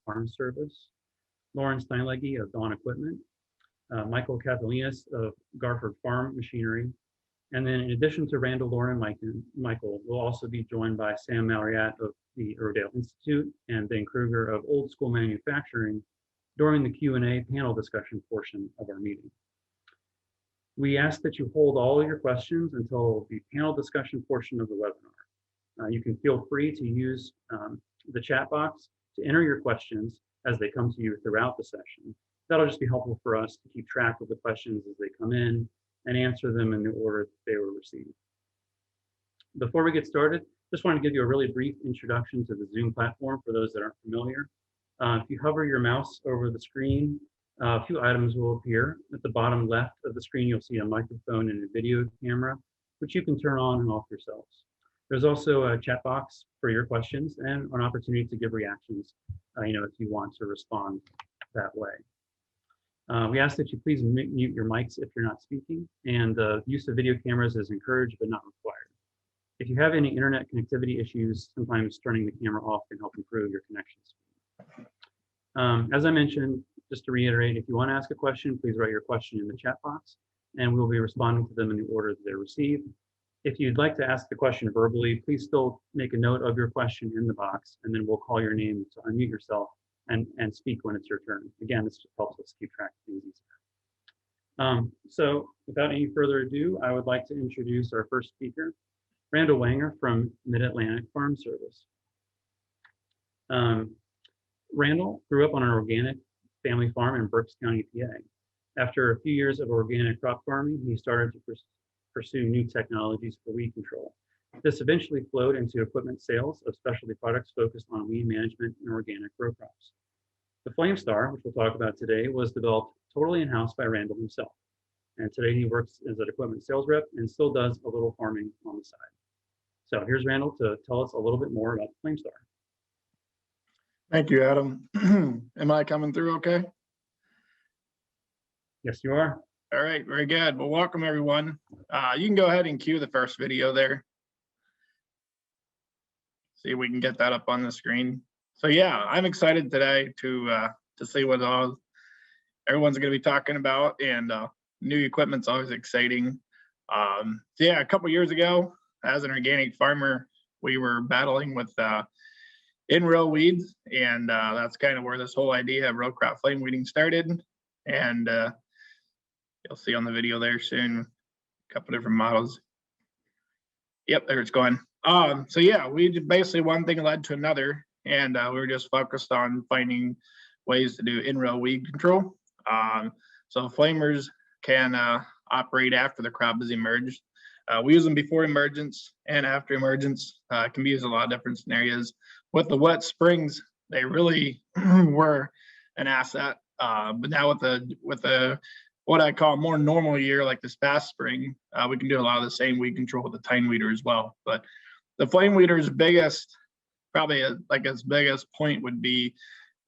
Farm Service, Lauren Steinlegge of Dawn Equipment, Michael Katholinas of Garford Farm Machinery, and then in addition to Randall, Lauren, and Michael, we'll also be joined by Sam Malriat of the Rodale Institute and Ben Kruger of Old School Manufacturing during the Q&A panel discussion portion of our meeting. We ask that you hold all of your questions until the panel discussion portion of the webinar. You can feel free to use the chat box to enter your questions as they come to you throughout the session. That'll just be helpful for us to keep track of the questions as they come in and answer them in the order that they were received. Before we get started, just want to give you a really brief introduction to the Zoom platform for those that aren't familiar. If you hover your mouse over the screen, a few items will appear. At the bottom left of the screen, you'll see a microphone and a video camera, which you can turn on and off yourselves. There's also a chat box for your questions and an opportunity to give reactions, if you want to respond that way. We ask that you please mute your mics if you're not speaking, and the use of video cameras is encouraged but not required. If you have any internet connectivity issues, sometimes turning the camera off can help improve your connection speed. As I mentioned, just to reiterate, if you want to ask a question, please write your question in the chat box, and we'll be responding to them in the order that they're received. If you'd like to ask the question verbally, please still make a note of your question in the box, and then we'll call your name to unmute yourself and speak when it's your turn. Again, this just helps us keep track of things easier. So without any further ado, I would like to introduce our first speaker, Randall Wanger from Mid-Atlantic Farm Service. Randall grew up on an organic family farm in Berks County, PA. After a few years of organic crop farming, he started to pursue new technologies for weed control. This eventually flowed into equipment sales of specialty products focused on weed management and organic row crops. The Flamestar, which we'll talk about today, was developed totally in-house by Randall himself. And today he works as an equipment sales rep and still does a little farming on the side. So here's Randall to tell us a little bit more about the Flamestar. Thank you, Adam. Am I coming through okay? Yes, you are. All right, very good. Well, welcome everyone. You can go ahead and cue the first video there. See if we can get that up on the screen. So yeah, I'm excited today to see what all everyone's going to be talking about, and new equipment's always exciting. So yeah, a couple years ago, as an organic farmer, we were battling with in-row weeds, and that's kind of where this whole idea of row crop flame weeding started. And you'll see on the video there soon a couple different models. Yep, there it's going. So yeah, we basically one thing led to another, and we were just focused on finding ways to do in-row weed control. So flamers can operate after the crop is emerged. We use them before emergence and after emergence. Can be used in a lot of different scenarios. With the wet springs, they really were an asset. But now with the what I call more normal year, like this past spring, we can do a lot of the same weed control with the Tine Weeder as well. But the Flame Weeder's biggest, probably like its biggest point would be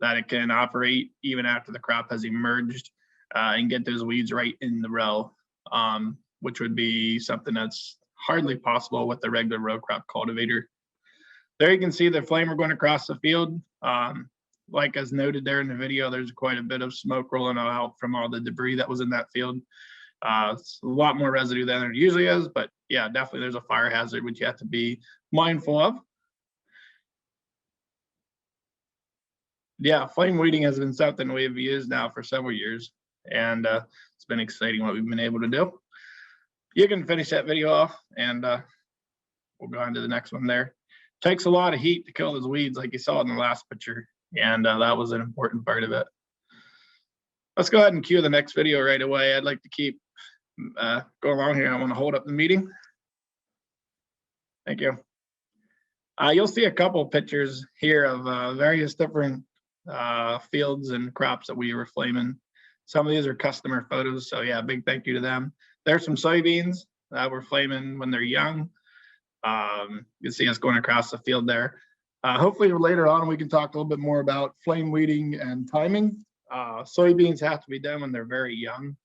that it can operate even after the crop has emerged and get those weeds right in the row, which would be something that's hardly possible with the regular row crop cultivator. There you can see the flamer going across the field. Like as noted there in the video, there's quite a bit of smoke rolling out from all the debris that was in that field. It's a lot more residue than it usually is, but yeah, definitely there's a fire hazard which you have to be mindful of. Yeah, flame weeding has been something we've used now for several years, and it's been exciting what we've been able to do. You can finish that video off, and we'll go on to the next one there. Takes a lot of heat to kill those weeds like you saw in the last picture, and that was an important part of it. Let's go ahead and cue the next video right away. I'd like to keep going along here. I want to hold up the meeting. Thank you. You'll see a couple pictures here of various different fields and crops that we were flaming. Some of these are customer photos, so yeah, big thank you to them. There's some soybeans that we're flaming when they're young. You can see us going across the field there. Hopefully later on we can talk a little bit more about flame weeding and timing. Soybeans have to be done when they're very young,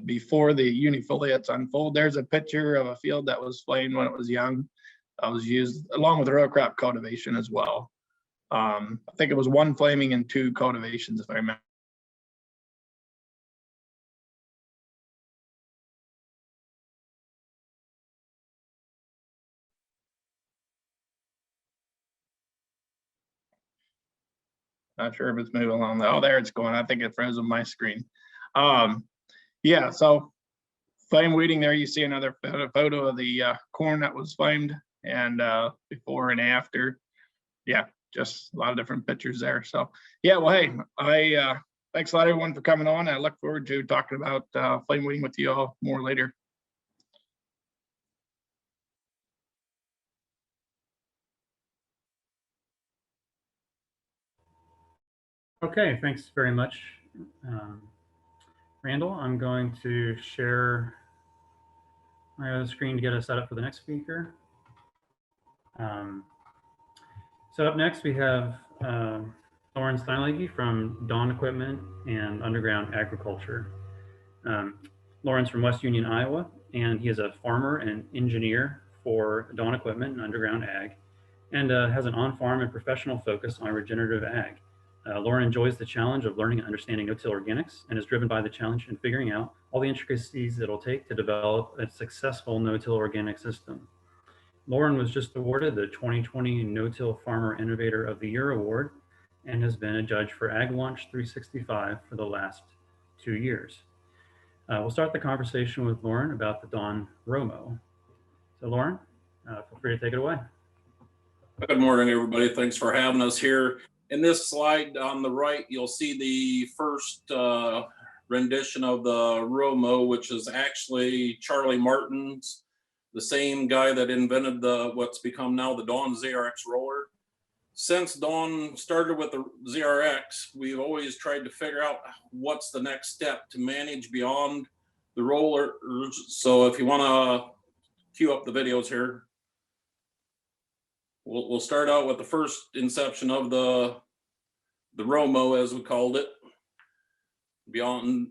before the unifoliates unfold. There's a picture of a field that was flamed when it was young. That was used along with row crop cultivation as well. I think it was 1 flaming and 2 cultivations, if I remember. Not sure if it's moving along. Oh, there it's going. I think it froze on my screen. Yeah, so flame weeding there, you see another photo of the corn that was flamed, and before and after. Yeah, just a lot of different pictures there. So yeah, well, hey, thanks a lot everyone for coming on. I look forward to talking about flame weeding with you all more later. Okay, thanks very much, Randall. I'm going to share my other screen to get us set up for the next speaker. So up next we have Lauren Steinlegge from Dawn Equipment and Underground Agriculture. Lauren's from West Union, Iowa, and he is a farmer and engineer for Dawn Equipment and Underground Ag, and has an on-farm and professional focus on regenerative ag. Lauren enjoys the challenge of learning and understanding no-till organics, and is driven by the challenge in figuring out all the intricacies it'll take to develop a successful no-till organic system. Lauren was just awarded the 2020 No-Till Farmer Innovator of the Year Award, and has been a judge for Ag Launch 365 for the last 2 years. We'll start the conversation with Lauren about the Dawn row-mow. So Lauren, feel free to take it away. Good morning, everybody. Thanks for having us here. In this slide on the right, you'll see the first rendition of the row-mow, which is actually Charlie Martin's, the same guy that invented what's become now the Dawn ZRX roller. Since Dawn started with the ZRX, we've always tried to figure out what's the next step to manage beyond the rollers. So if you want to cue up the videos here, we'll start out with the first inception of the row-mow, as we called it. Beyond,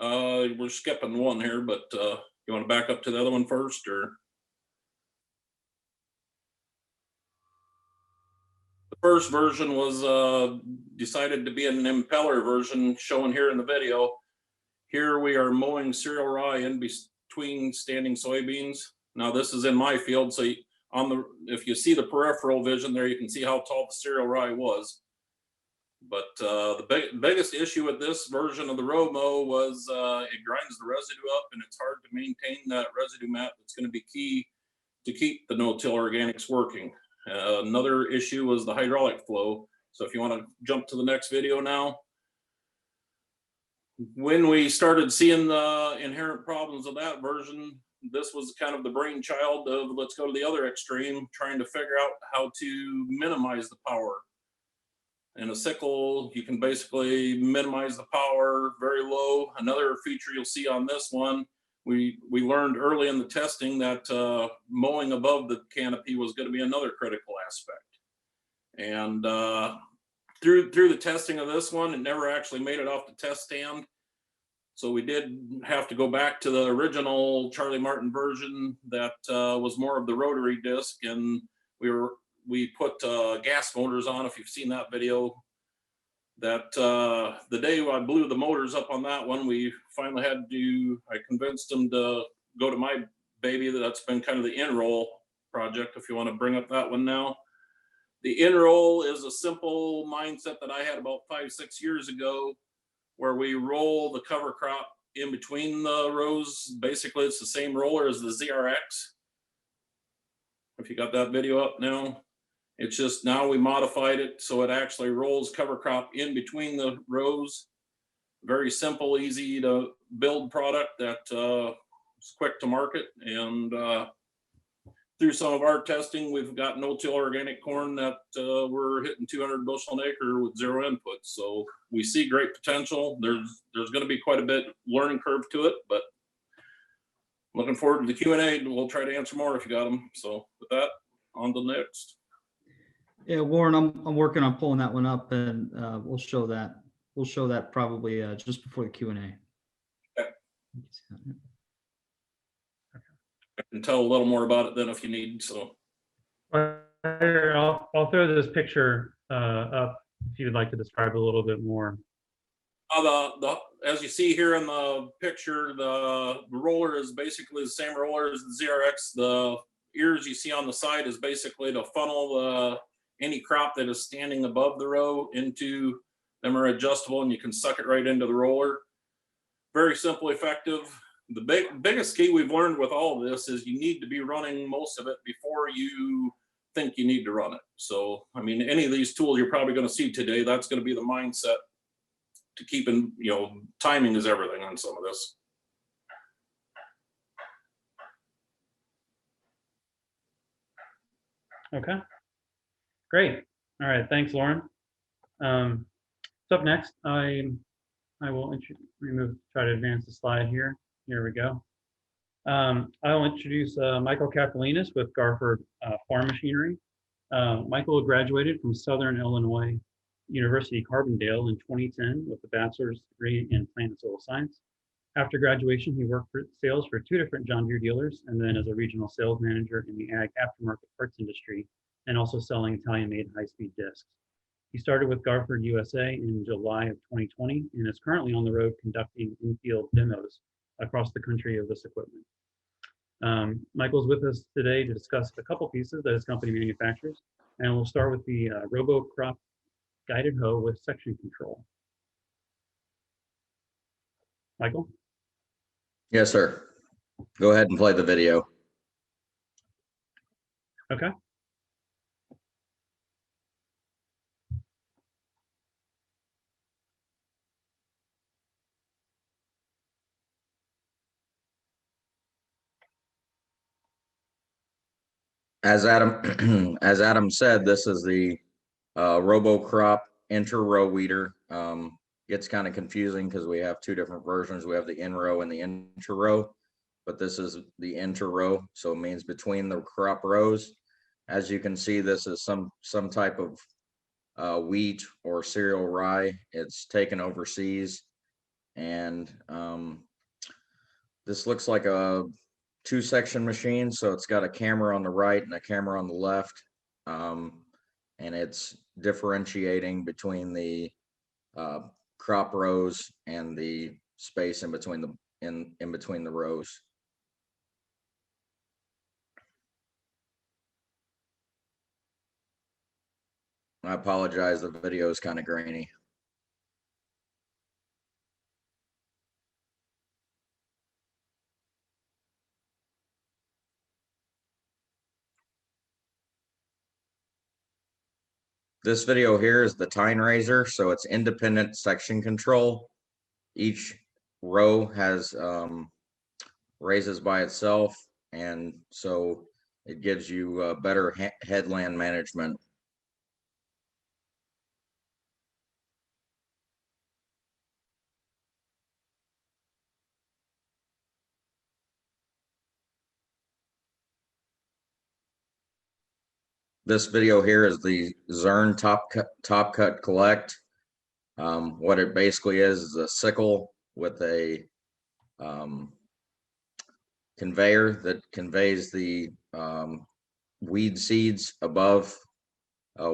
we're skipping one here, but you want to back up to the other one first, or? The first version was decided to be an impeller version, shown here in the video. Here we are mowing cereal rye in between standing soybeans. Now this is in my field, so if you see the peripheral vision there, you can see how tall the cereal rye was. But the biggest issue with this version of the row-mow was it grinds the residue up, and it's hard to maintain that residue mat. That's going to be key to keep the no-till organics working. Another issue was the hydraulic flow. So if you want to jump to the next video now. When we started seeing the inherent problems of that version, this was kind of the brainchild of, let's go to the other extreme, trying to figure out how to minimize the power. In a sickle, you can basically minimize the power very low. Another feature you'll see on this one, we learned early in the testing that mowing above the canopy was going to be another critical aspect. And through the testing of this one, it never actually made it off the test stand. So we did have to go back to the original Charlie Martin version that was more of the rotary disc, and we put gas motors on. If you've seen that video, that the day I blew the motors up on that one, we finally I convinced them to go to my baby. That's been kind of the in-roll project, if you want to bring up that one now. The in-roll is a simple mindset that I had about 5-6 years ago, where we roll the cover crop in between the rows. Basically, it's the same roller as the ZRX. If you got that video up now, it's just now we modified it so it actually rolls cover crop in between the rows. Very simple, easy to build product that is quick to market. And through some of our testing, we've got no-till organic corn that we're hitting 200 bushel an acre with 0 input. So we see great potential. There's going to be quite a bit learning curve to it, but looking forward to the Q&A. We'll try to answer more if you got them. So with that, on to the next. Yeah, Warren, I'm working on pulling that one up, and we'll show that. We'll show that probably just before the Q&A. Okay. I can tell a little more about it then if you need. So I'll throw this picture up if you'd like to describe a little bit more. As you see here in the picture, the roller is basically the same roller as the ZRX. The ears you see on the side is basically to funnel any crop that is standing above the row into them, are adjustable, and you can suck it right into the roller. Very simple, effective. The biggest key we've learned with all of this is you need to be running most of it before you think you need to run it. So, I mean, any of these tools you're probably going to see today, that's going to be the mindset to keeping, you know, timing is everything on some of this. Okay, great. All right, thanks, Lauren. So up next, I will try to advance the slide here. Here we go. I'll introduce Michael Katholinas with Garford Farm Machinery. Michael graduated from Southern Illinois University Carbondale in 2010 with a bachelor's degree in plant and soil science. After graduation, he worked for sales for 2 different John Deere dealers, and then as a regional sales manager in the ag aftermarket parts industry, and also selling Italian-made high-speed discs. He started with Garford USA in July of 2020 and is currently on the road conducting in-field demos across the country of this equipment. Michael's with us today to discuss a couple pieces that his company manufactures, and we'll start with the Robocrop guided hoe with section control. Michael? Yes, sir. Go ahead and play the video. Okay. As Adam said, this is the Robocrop Intra-Row weeder. Gets kind of confusing because we have 2 different versions. We have the in-row and the intra-row, but this is the intra-row, so it means between the crop rows. As you can see, this is some type of wheat or cereal rye. It's taken overseas, and this looks like a 2-section machine, so it's got a camera on the right and a camera on the left, and it's differentiating between the crop rows and the space in between the in between the rows. I apologize, the video is kind of grainy. This video here is the Tine Razor, so it's independent section control. Each row has raises by itself, and so it gives you better headland management. This video here is the Zern top cut collect. What it basically is a sickle with a conveyor that conveys the weed seeds above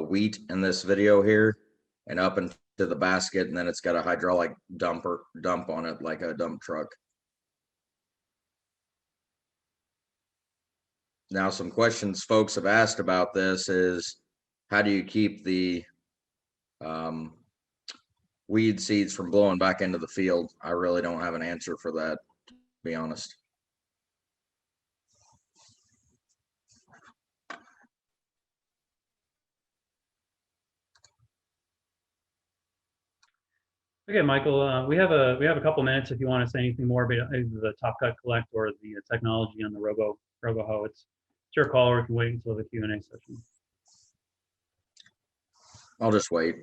wheat in this video here and up into the basket, and then it's got a hydraulic dump on it like a dump truck. Now, some questions folks have asked about this is, how do you keep the weed seeds from blowing back into the field? I really don't have an answer for that, to be honest. Okay, Michael, we have a couple minutes if you want to say anything more about either the top cut collect or the technology on the robo hoe. It's your call, or you can wait until the Q&A session. I'll just wait.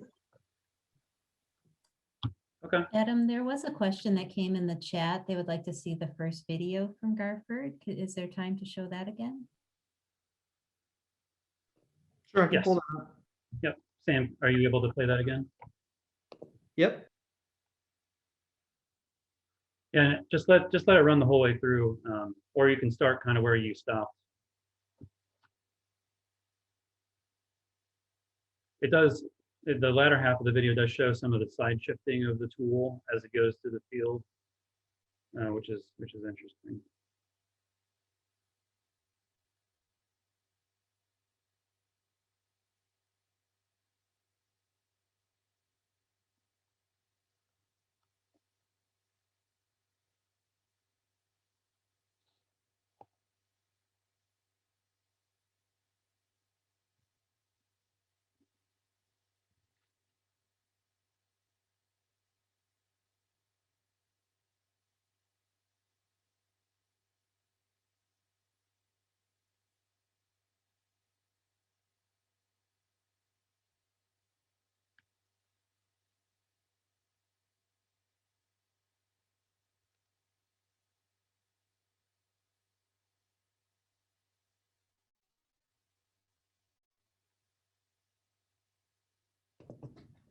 Okay. Adam, there was a question that came in the chat. They would like to see the first video from Garford. Is there time to show that again? Sure, I can Yes. pull that up. Yep. Sam, are you able to play that again? Yep. Yeah, just let it run the whole way through, or you can start kind of where you stopped. It does The latter half of the video does show some of the side shifting of the tool as it goes through the field, which is interesting.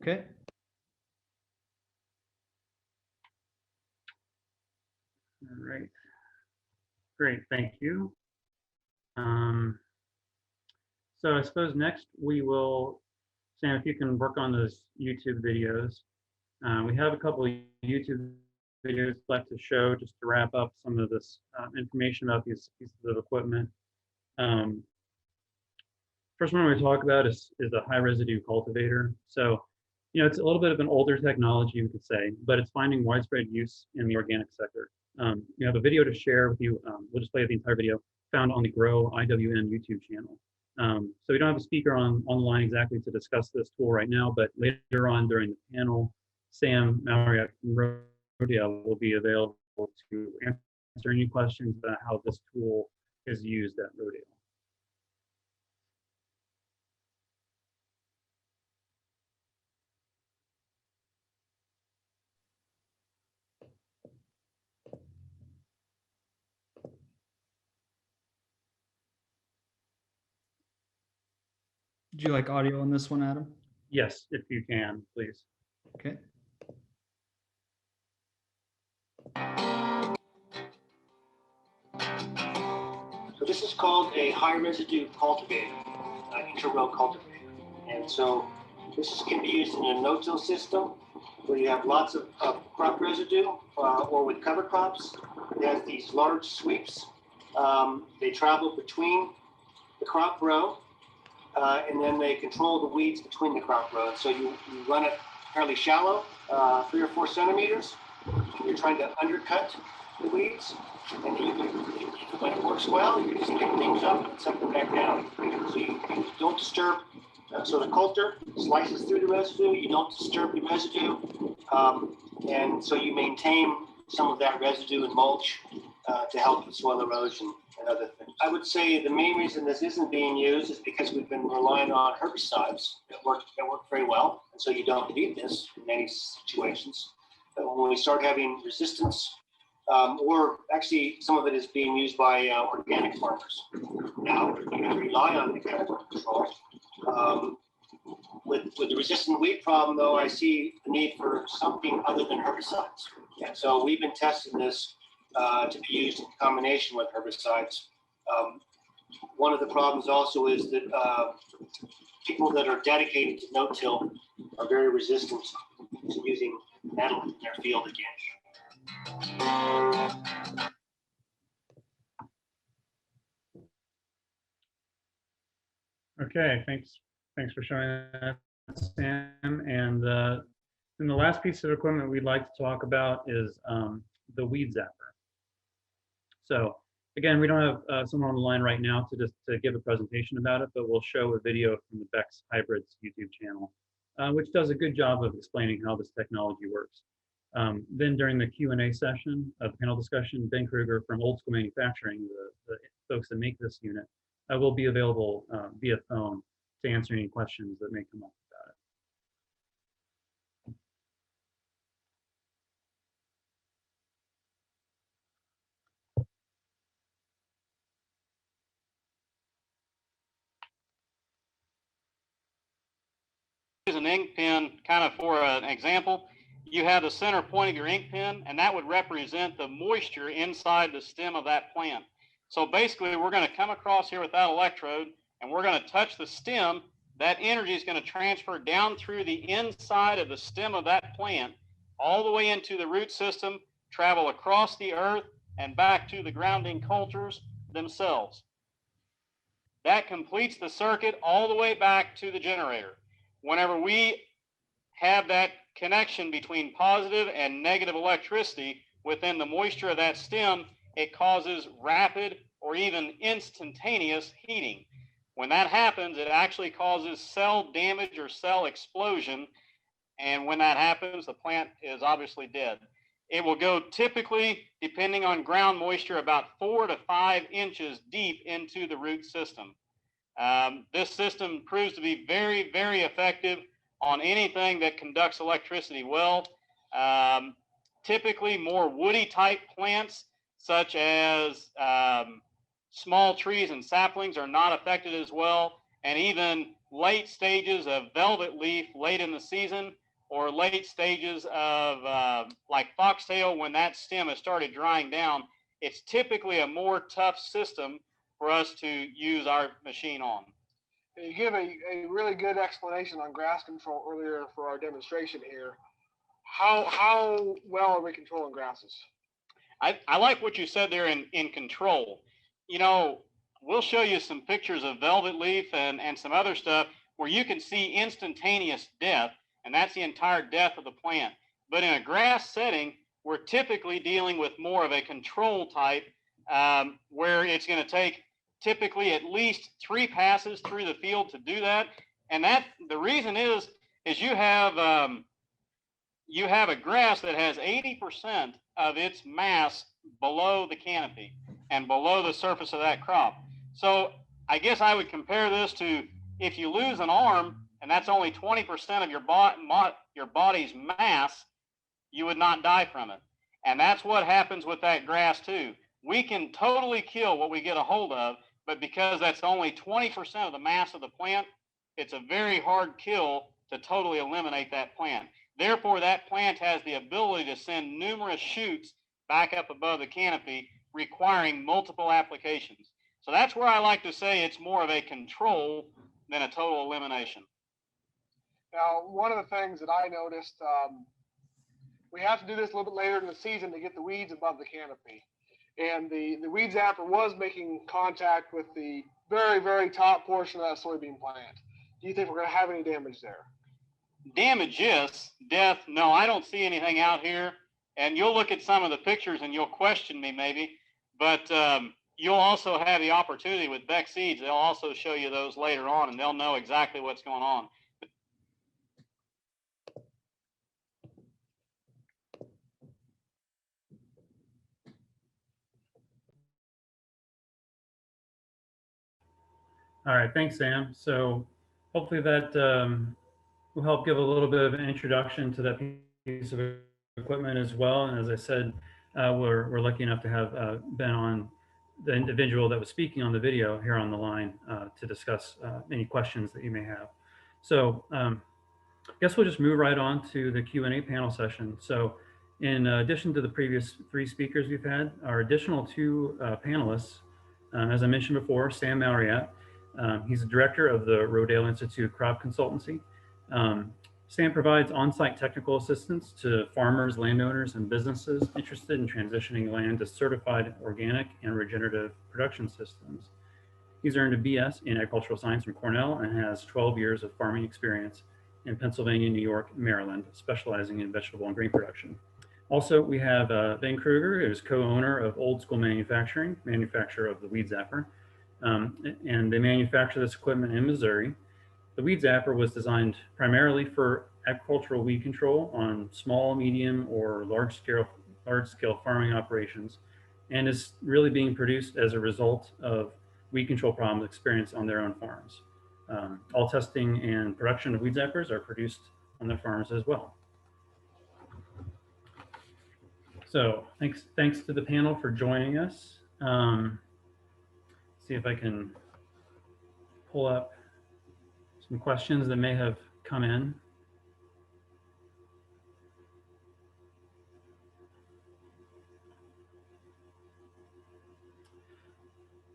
Okay. All right. Great, thank you. So I suppose next we will, Sam, if you can work on those YouTube videos. We have a couple of YouTube videos left to show just to wrap up some of this information about these pieces of equipment. First one we talk about is a high residue cultivator. So, it's a little bit of an older technology, you could say, but it's finding widespread use in the organic sector. We have a video to share with you. We'll just play the entire video found on the Grow IWN YouTube channel. So we don't have a speaker on the line exactly to discuss this tool right now, but later on during the panel, Sam Mallory from Rodale will be available to answer any questions about how this tool is used at Rodale. Would you like audio on this one, Adam? Yes, if you can, please. Okay. So this is called a high residue cultivator, Intra-Row cultivator. And so this can be used in a no-till system where you have lots of crop residue or with cover crops. It has these large sweeps. They travel between the crop row and then they control the weeds between the crop rows. So you run it fairly shallow, 3 or 4 centimeters. You're trying to undercut the weeds, and when it works well, you just pick things up and set them back down. So you don't disturb. So the coulter slices through the residue. You don't disturb the residue, and so you maintain some of that residue and mulch to help with soil erosion and other things. I would say the main reason this isn't being used is because we've been relying on herbicides that work very well, and so you don't need this in many situations. But when we start having resistance, or actually some of it is being used by organic farmers now, you can rely on mechanical control. With the resistant weed problem, though, I see the need for something other than herbicides. And so we've been testing this to be used in combination with herbicides. One of the problems also is that people that are dedicated to no-till are very resistant to using metal in their field again. Okay, thanks for showing that, Sam. And then the last piece of equipment we'd like to talk about is the weed zapper. So again, we don't have someone on the line right now to give a presentation about it, but we'll show a video from the Beck's Hybrids YouTube channel, which does a good job of explaining how this technology works. Then during the Q&A session of the panel discussion, Ben Kruger from Old School Manufacturing, the folks that make this unit, will be available via phone to answer any questions that may come up about it. Use an ink pen kind of for an example. You have the center point of your ink pen, and that would represent the moisture inside the stem of that plant. So basically, we're going to come across here with that electrode, and we're going to touch the stem that energy is going to transfer down through the inside of the stem of that plant, all the way into the root system, travel across the earth, and back to the grounding cultures themselves. That completes the circuit all the way back to the generator. Whenever we have that connection between positive and negative electricity within the moisture of that stem, it causes rapid or even instantaneous heating. When that happens, it actually causes cell damage or cell explosion. And when that happens, the plant is obviously dead. It will go typically, depending on ground moisture, about 4 to 5 inches deep into the root system. This system proves to be very, very effective on anything that conducts electricity well. Typically more woody type plants, such as small trees and saplings, are not affected as well. And even late stages of velvet leaf late in the season, or late stages of like foxtail, when that stem has started drying down, it's typically a more tough system for us to use our machine on. You give a really good explanation on grass control earlier for our demonstration here. How well are we controlling grasses? I like what you said there in control. You know, we'll show you some pictures of velvet leaf and some other stuff where you can see instantaneous death, and that's the entire death of the plant. But in a grass setting, we're typically dealing with more of a control type, where it's going to take typically at least 3 passes through the field to do that. And that the reason is you have a grass that has 80% of its mass below the canopy and below the surface of that crop. So I guess I would compare this to, if you lose an arm and that's only 20% of your body's mass, you would not die from it. And that's what happens with that grass too. We can totally kill what we get a hold of, but because that's only 20% of the mass of the plant, it's a very hard kill to totally eliminate that plant. Therefore, that plant has the ability to send numerous shoots back up above the canopy, requiring multiple applications. So that's where I like to say it's more of a control than a total elimination. Now, one of the things that I noticed, we have to do this a little bit later in the season to get the weeds above the canopy. And the weed zapper was making contact with the very, very top portion of that soybean plant. Do you think we're going to have any damage there? Damage, yes. Death, no. I don't see anything out here. And you'll look at some of the pictures and you'll question me maybe. But you'll also have the opportunity with Beck Seeds. They'll also show you those later on, and they'll know exactly what's going on. All right, thanks, Sam. So hopefully that will help give a little bit of an introduction to that piece of equipment as well. And as I said, we're lucky enough to have Ben on, the individual that was speaking on the video, here on the line to discuss any questions that you may have. So I guess we'll just move right on to the Q&A panel session. So in addition to the previous 3 speakers we've had, our additional 2 panelists, as I mentioned before, Sam Mauriat. He's the director of the Rodale Institute Crop Consultancy. Sam provides on-site technical assistance to farmers, landowners, and businesses interested in transitioning land to certified organic and regenerative production systems. He's earned a BS in agricultural science from Cornell and has 12 years of farming experience in Pennsylvania, New York, and Maryland, specializing in vegetable and grain production. Also, we have Ben Kruger, who is co-owner of Old School Manufacturing, manufacturer of the Weed Zapper. And they manufacture this equipment in Missouri. The Weed Zapper was designed primarily for agricultural weed control on small, medium, or large-scale farming operations, and is really being produced as a result of weed control problems experienced on their own farms. All testing and production of Weed Zappers are produced on their farms as well. So thanks to the panel for joining us. See if I can pull up some questions that may have come in.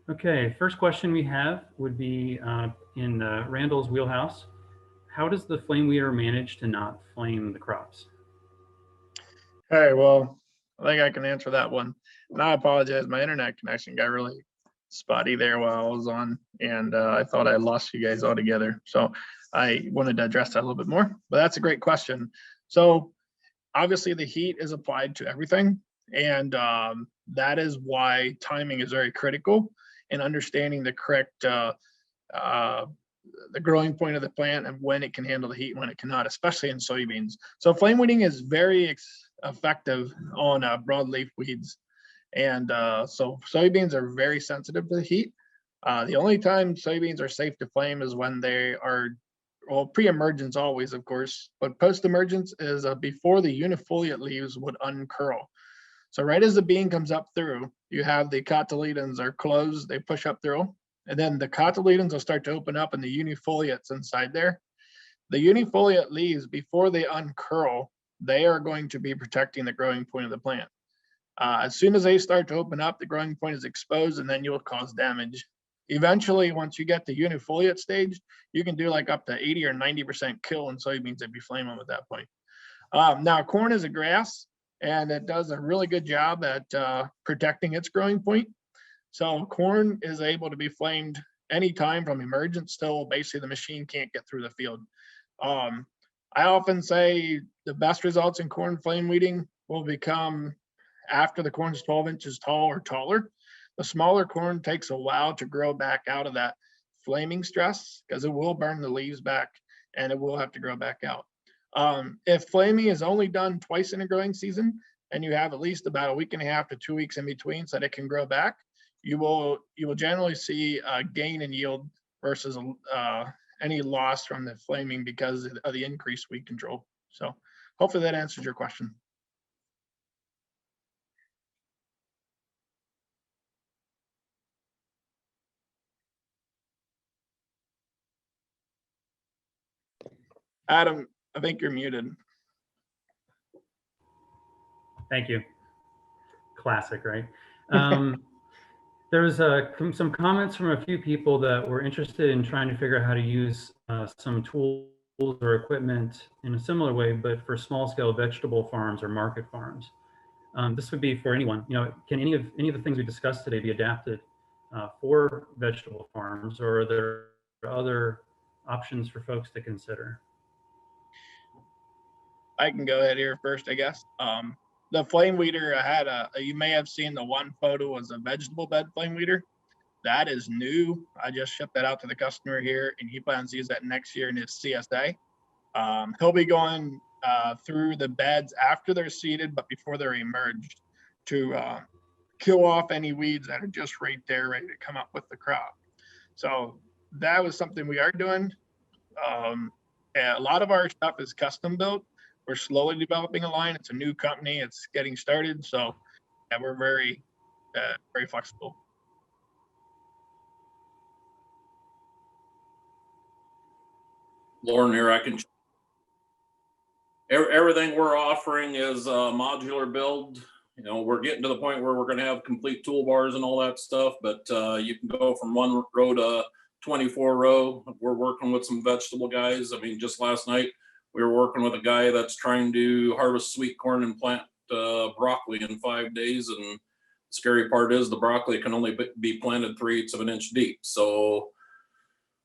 Okay, first question we have would be in Randall's wheelhouse. How does the flame weeder manage to not flame the crops? All right, well, I think I can answer that one. And I apologize, my internet connection got really spotty there while I was on, and I thought I lost you guys altogether. So I wanted to address that a little bit more, but that's a great question. So obviously the heat is applied to everything, and that is why timing is very critical in understanding the correct the growing point of the plant and when it can handle the heat and when it cannot, especially in soybeans. So flame weeding is very effective on broadleaf weeds. And so soybeans are very sensitive to the heat. The only time soybeans are safe to flame is when they are, well, pre-emergence always, of course, but post-emergence is before the unifoliate leaves would uncurl. So right as the bean comes up through, you have the cotyledons are closed, they push up through, and then the cotyledons will start to open up and the unifoliates inside there. The unifoliate leaves, before they uncurl, they are going to be protecting the growing point of the plant. As soon as they start to open up, the growing point is exposed and then you'll cause damage. Eventually, once you get the unifoliate stage, you can do like up to 80 or 90% kill in soybeans if you flame them at that point. Now, corn is a grass, and it does a really good job at protecting its growing point. So corn is able to be flamed anytime from emergence till basically the machine can't get through the field. I often say the best results in corn flame weeding will become after the corn is 12 inches tall or taller. The smaller corn takes a while to grow back out of that flaming stress because it will burn the leaves back and it will have to grow back out. If flaming is only done twice in a growing season and you have at least about a week and a half to 2 weeks in between so that it can grow back, you will generally see a gain in yield versus any loss from the flaming because of the increased weed control. So hopefully that answers your question. Adam, I think you're muted. Thank you. Classic, right? There was some comments from a few people that were interested in trying to figure out how to use some tools or equipment in a similar way, but for small scale vegetable farms or market farms. This would be for anyone. You know, can any of the things we discussed today be adapted for vegetable farms, or are there other options for folks to consider? I can go ahead here first, I guess. The flame weeder, I had you may have seen the one photo was a vegetable bed flame weeder. That is new. I just shipped that out to the customer here, and he plans to use that next year in his CSA. He'll be going through the beds after they're seeded, but before they're emerged to kill off any weeds that are just right there, ready to come up with the crop. So that was something we are doing. And a lot of our stuff is custom built. We're slowly developing a line. It's a new company. It's getting started. So yeah, we're very flexible. Lauren here, I can. Everything we're offering is a modular build. You know, we're getting to the point where we're going to have complete toolbars and all that stuff, but you can go from 1 row to 24 row. We're working with some vegetable guys. I mean, just last night, we were working with a guy that's trying to harvest sweet corn and plant broccoli in 5 days. And the scary part is the broccoli can only be planted 3/8 of an inch deep. So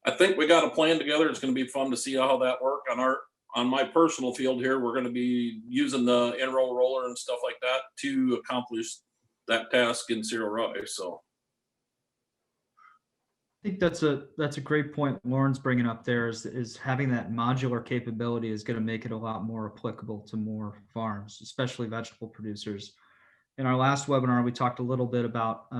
I think we got a plan together. It's going to be fun to see how that works. On my personal field here, we're going to be using the Intra-Row roller and stuff like that to accomplish that task in zero row. So I think that's a great point Lauren's bringing up there is having that modular capability is going to make it a lot more applicable to more farms, especially vegetable producers. In our last webinar, we talked a little bit about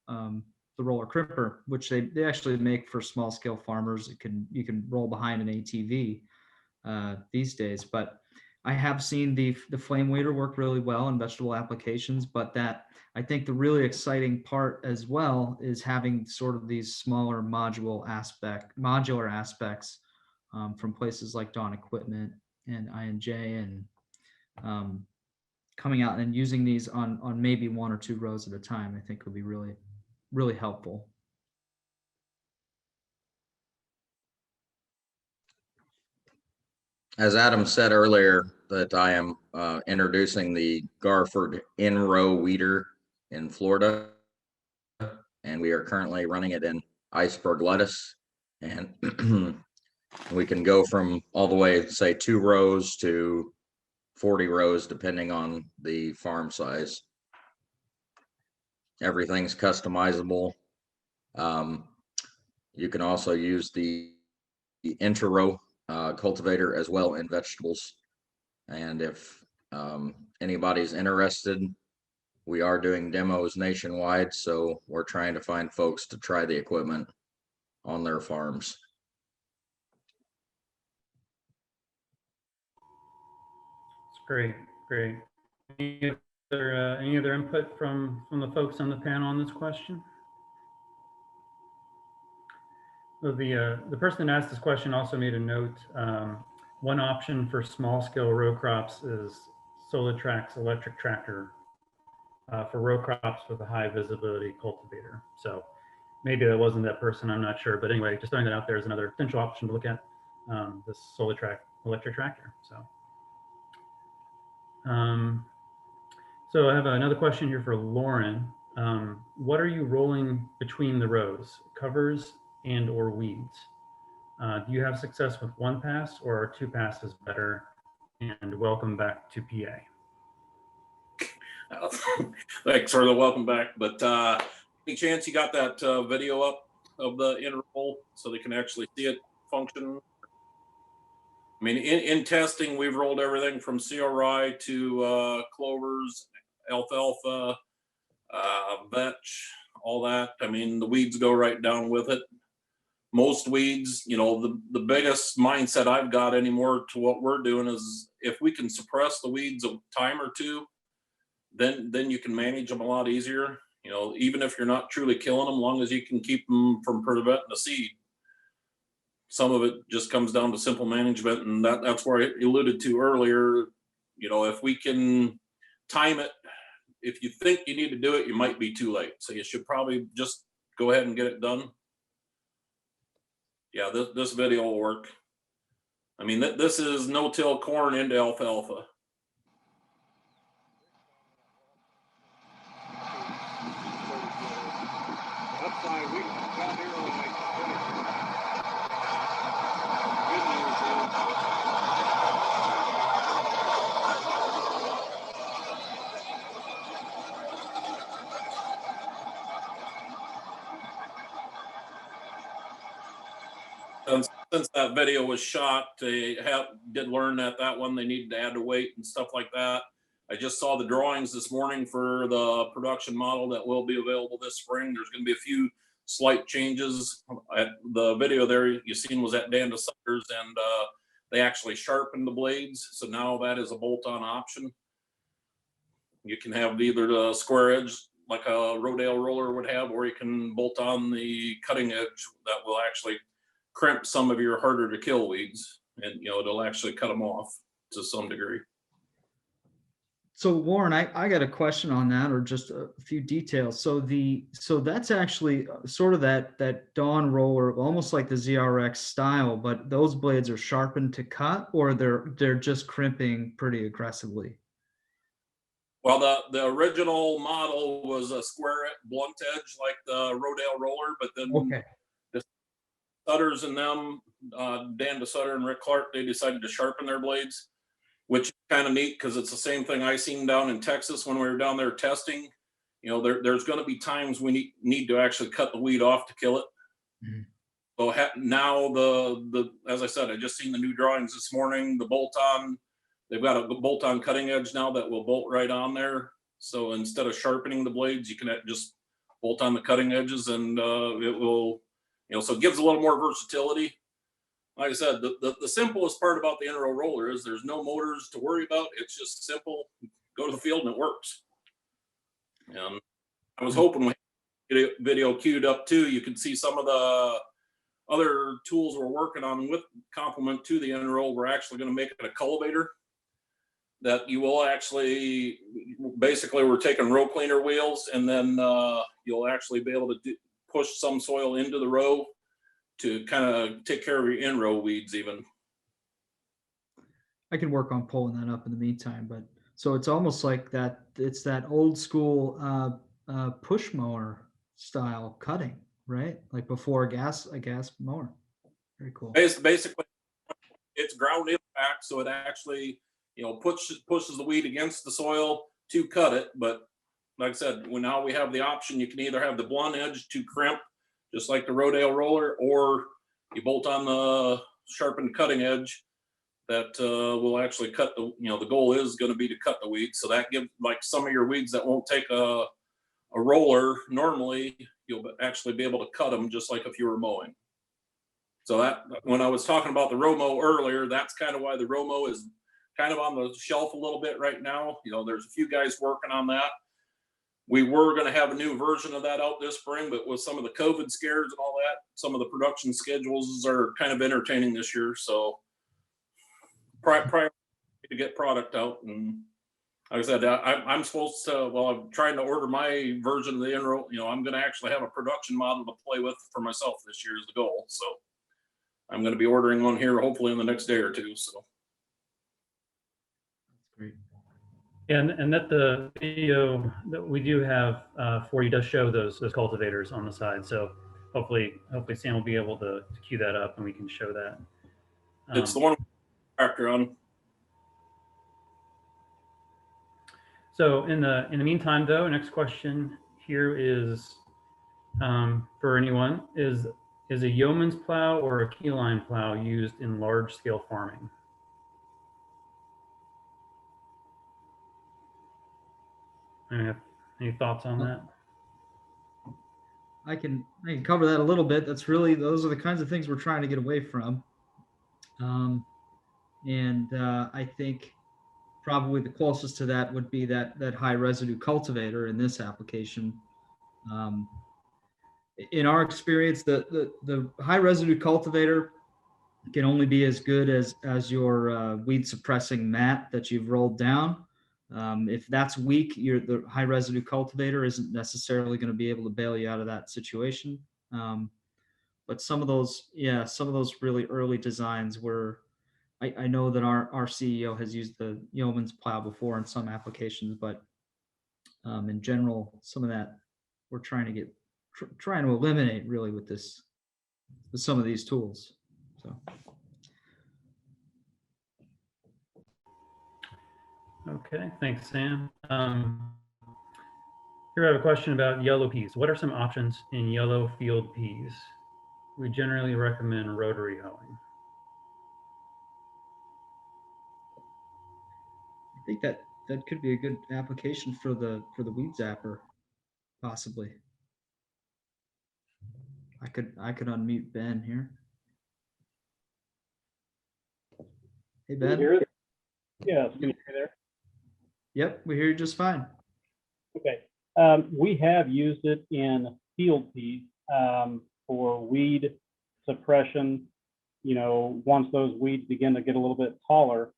the roller Crimper, which they actually make for small scale farmers. You can roll behind an ATV these days, but I have seen the flame weeder work really well in vegetable applications, but that I think the really exciting part as well is having sort of these smaller modular aspects from places like Dawn Equipment and I&J and coming out and using these on maybe 1 or 2 rows at a time, I think would be really, really helpful. As Adam said earlier, that I am introducing the Garford in-row weeder in Florida, and we are currently running it in iceberg lettuce, and we can go from all the way, say, 2 rows to 40 rows, depending on the farm size. Everything's customizable. You can also use the Intra-Row cultivator as well in vegetables. And if anybody's interested, we are doing demos nationwide, so we're trying to find folks to try the equipment on their farms. It's great, great. Any other input from the folks on the panel on this question? Well, the person that asked this question also made a note. One option for small scale row crops is Solatrak's electric tractor for row crops with a high visibility cultivator. So maybe that wasn't that person, I'm not sure. But anyway, just throwing that out there as another potential option to look at, this Solatrak electric tractor. So I have another question here for Lauren. What are you rolling between the rows, covers and or weeds? Do you have success with 1 pass, or are 2 passes better? And welcome back to PA. Thanks for the welcome back. But any chance you got that video up of the Intra-Row so they can actually see it function? I mean, in testing, we've rolled everything from CRI to clovers, alfalfa, vetch, all that. I mean, the weeds go right down with it. Most weeds, you know, the biggest mindset I've got anymore to what we're doing is if we can suppress the weeds a time or 2, then you can manage them a lot easier. You know, even if you're not truly killing them, long as you can keep them from preventing the seed. Some of it just comes down to simple management, and that's where I alluded to earlier. You know, if we can time it, if you think you need to do it, you might be too late. So you should probably just go ahead and get it done. Yeah, this video will work. I mean, this is no-till corn into alfalfa. Since that video was shot, they did learn that one they needed to add to weight and stuff like that. I just saw the drawings this morning for the production model that will be available this spring. There's going to be a few slight changes. The video there you seen was at Dan DeSutter's, and they actually sharpened the blades. So now that is a bolt-on option. You can have either the square edge like a Rodale roller would have, or you can bolt on the cutting edge that will actually crimp some of your harder to kill weeds, and you know, it'll actually cut them off to some degree. So Lauren, I got a question on that, or just a few details. So that's actually sort of that Dawn roller, almost like the ZRX style, but those blades are sharpened to cut, or they're just crimping pretty aggressively? Well, the original model was a square blunt edge like the Rodale roller, but then okay. the Sutters and them, Dan DeSutter and Rick Clark, they decided to sharpen their blades, which is kind of neat because it's the same thing I seen down in Texas when we were down there testing. You know, there's going to be times we need to actually cut the weed off to kill it. Mm-hmm. So now as I said, I just seen the new drawings this morning. The bolt-on, they've got a bolt-on cutting edge now that will bolt right on there. So instead of sharpening the blades, you can just bolt on the cutting edges, and it will, you know, so it gives a little more versatility. Like I said, the simplest part about the Intra-Row roller is there's no motors to worry about. It's just simple. Go to the field and it works. And I was hoping we had a video queued up too. You could see some of the other tools we're working on with complement to the Intra-Row. We're actually going to make it a cultivator. that you will actually, basically we're taking row cleaner wheels, and then you'll actually be able to push some soil into the row to kind of take care of your in-row weeds even. I can work on pulling that up in the meantime, but so it's almost like that. It's that old school push mower style cutting, right? Like before a gas mower. Very cool. Basically, it's ground impact, so it actually, you know, pushes the weed against the soil to cut it. But like I said, now we have the option. You can either have the blunt edge to crimp, just like the Rodale roller, or you bolt on the sharpened cutting edge that will actually cut the, you know, the goal is going to be to cut the weeds. So that gives, like, some of your weeds that won't take a roller normally, you'll actually be able to cut them just like if you were mowing. So that, when I was talking about the row-mow earlier, that's kind of why the row-mow is kind of on the shelf a little bit right now. You know, there's a few guys working on that. We were going to have a new version of that out this spring, but with some of the COVID scares and all that, some of the production schedules are kind of entertaining this year. So prior to get product out, and like I said, I'm supposed to, well, I'm trying to order my version of the Intra-Row. You know, I'm going to actually have a production model to play with for myself this year is the goal. So I'm going to be ordering one here hopefully in the next day or two. So That's great. And that the video that we do have for you does show those cultivators on the side. So hopefully Sam will be able to cue that up and we can show that. it's the one tractor on. So in the meantime, though, next question here is for anyone: is a Yeoman's plow or a keyline plow used in large scale farming? Any thoughts on that? I can cover that a little bit. That's really, those are the kinds of things we're trying to get away from. I think probably the closest to that would be that high residue cultivator in this application. In our experience, the high residue cultivator can only be as good as your weed suppressing mat that you've rolled down. If that's weak, the high residue cultivator isn't necessarily going to be able to bail you out of that situation. But some of those really early designs were, I know that our CEO has used the Yeoman's plow before in some applications, but in general, some of that we're trying to eliminate really with some of these tools. So. Okay, thanks, Sam. Here I have a question about yellow peas. What are some options in yellow field peas? We generally recommend rotary hoeing. I think that could be a good application for the weed zapper, possibly. I could unmute Ben here. Hey Ben. Can you hear it? Yes, can you hear there? Yep, we hear you just fine. Okay. We have used it in field peas for weed suppression. You know, once those weeds begin to get a little bit taller,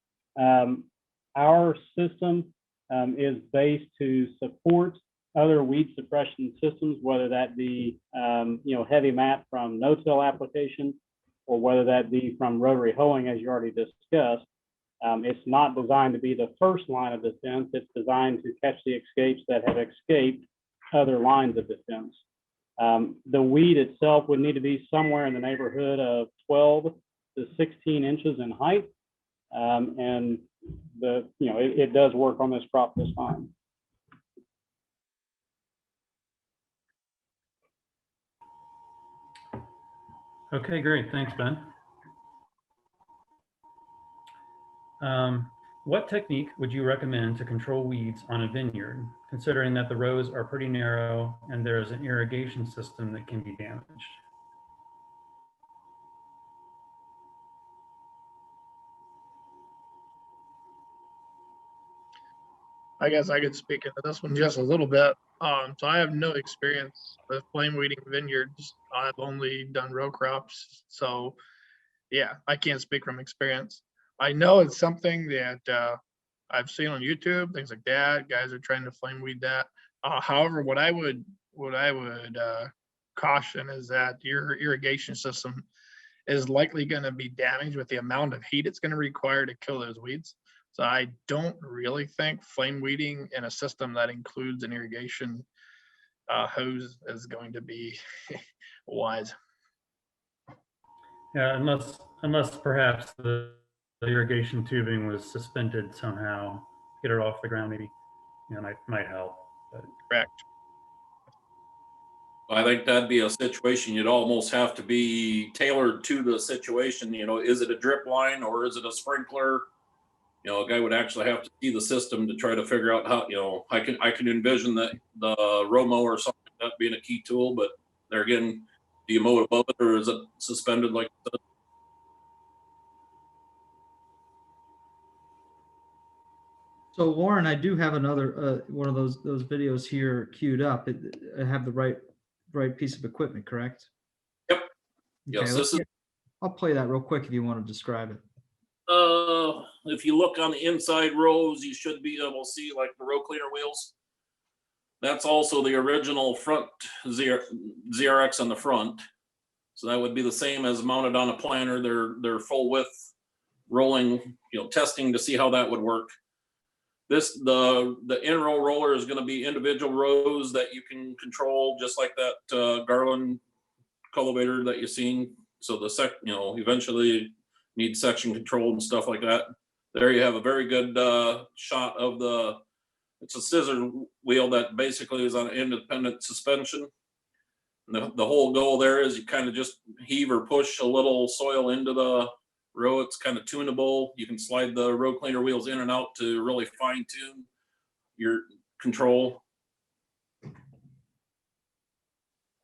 our system is based to support other weed suppression systems, whether that be heavy mat from no-till application, or whether that be from rotary hoeing, as you already discussed. It's not designed to be the first line of defense. It's designed to catch the escapes that have escaped other lines of defense. The weed itself would need to be somewhere in the neighborhood of 12 to 16 inches in height, and it does work on this crop just fine. Okay, great. Thanks, Ben. What technique would you recommend to control weeds on a vineyard, considering that the rows are pretty narrow and there is an irrigation system that can be damaged? I guess I could speak into this one just a little bit. So I have no experience with flame weeding vineyards. I've only done row crops. So yeah, I can't speak from experience. I know it's something that I've seen on YouTube, things like that. Guys are trying to flame weed that. However, what I would caution is that your irrigation system is likely going to be damaged with the amount of heat it's going to require to kill those weeds. So I don't really think flame weeding in a system that includes an irrigation hose is going to be wise. Yeah, unless perhaps the irrigation tubing was suspended somehow, get it off the ground, maybe, might help. But Correct. I think that'd be a situation you'd almost have to be tailored to the situation. Is it a drip line or is it a sprinkler? A guy would actually have to see the system to try to figure out how, I can envision that the row-mow or something like that being a key tool, but there again, do you mow it above it or is it suspended like that? So Lauren, I do have another one of those videos here queued up. I have the right piece of equipment, correct? Yep. Okay, Yes, this is. I'll play that real quick if you want to describe it. If you look on the inside rows, you should be able to see like the row cleaner wheels. That's also the original front ZRX on the front. So that would be the same as mounted on a planter. They're full width rolling, testing to see how that would work. The in-row roller is going to be individual rows that you can control, just like that Garland cultivator that you've seen. So eventually need section control and stuff like that. There you have a very good shot of it's a scissor wheel that basically is on an independent suspension. And the whole goal there is you kind of just heave or push a little soil into the row. It's kind of tunable. You can slide the row cleaner wheels in and out to really fine tune your control.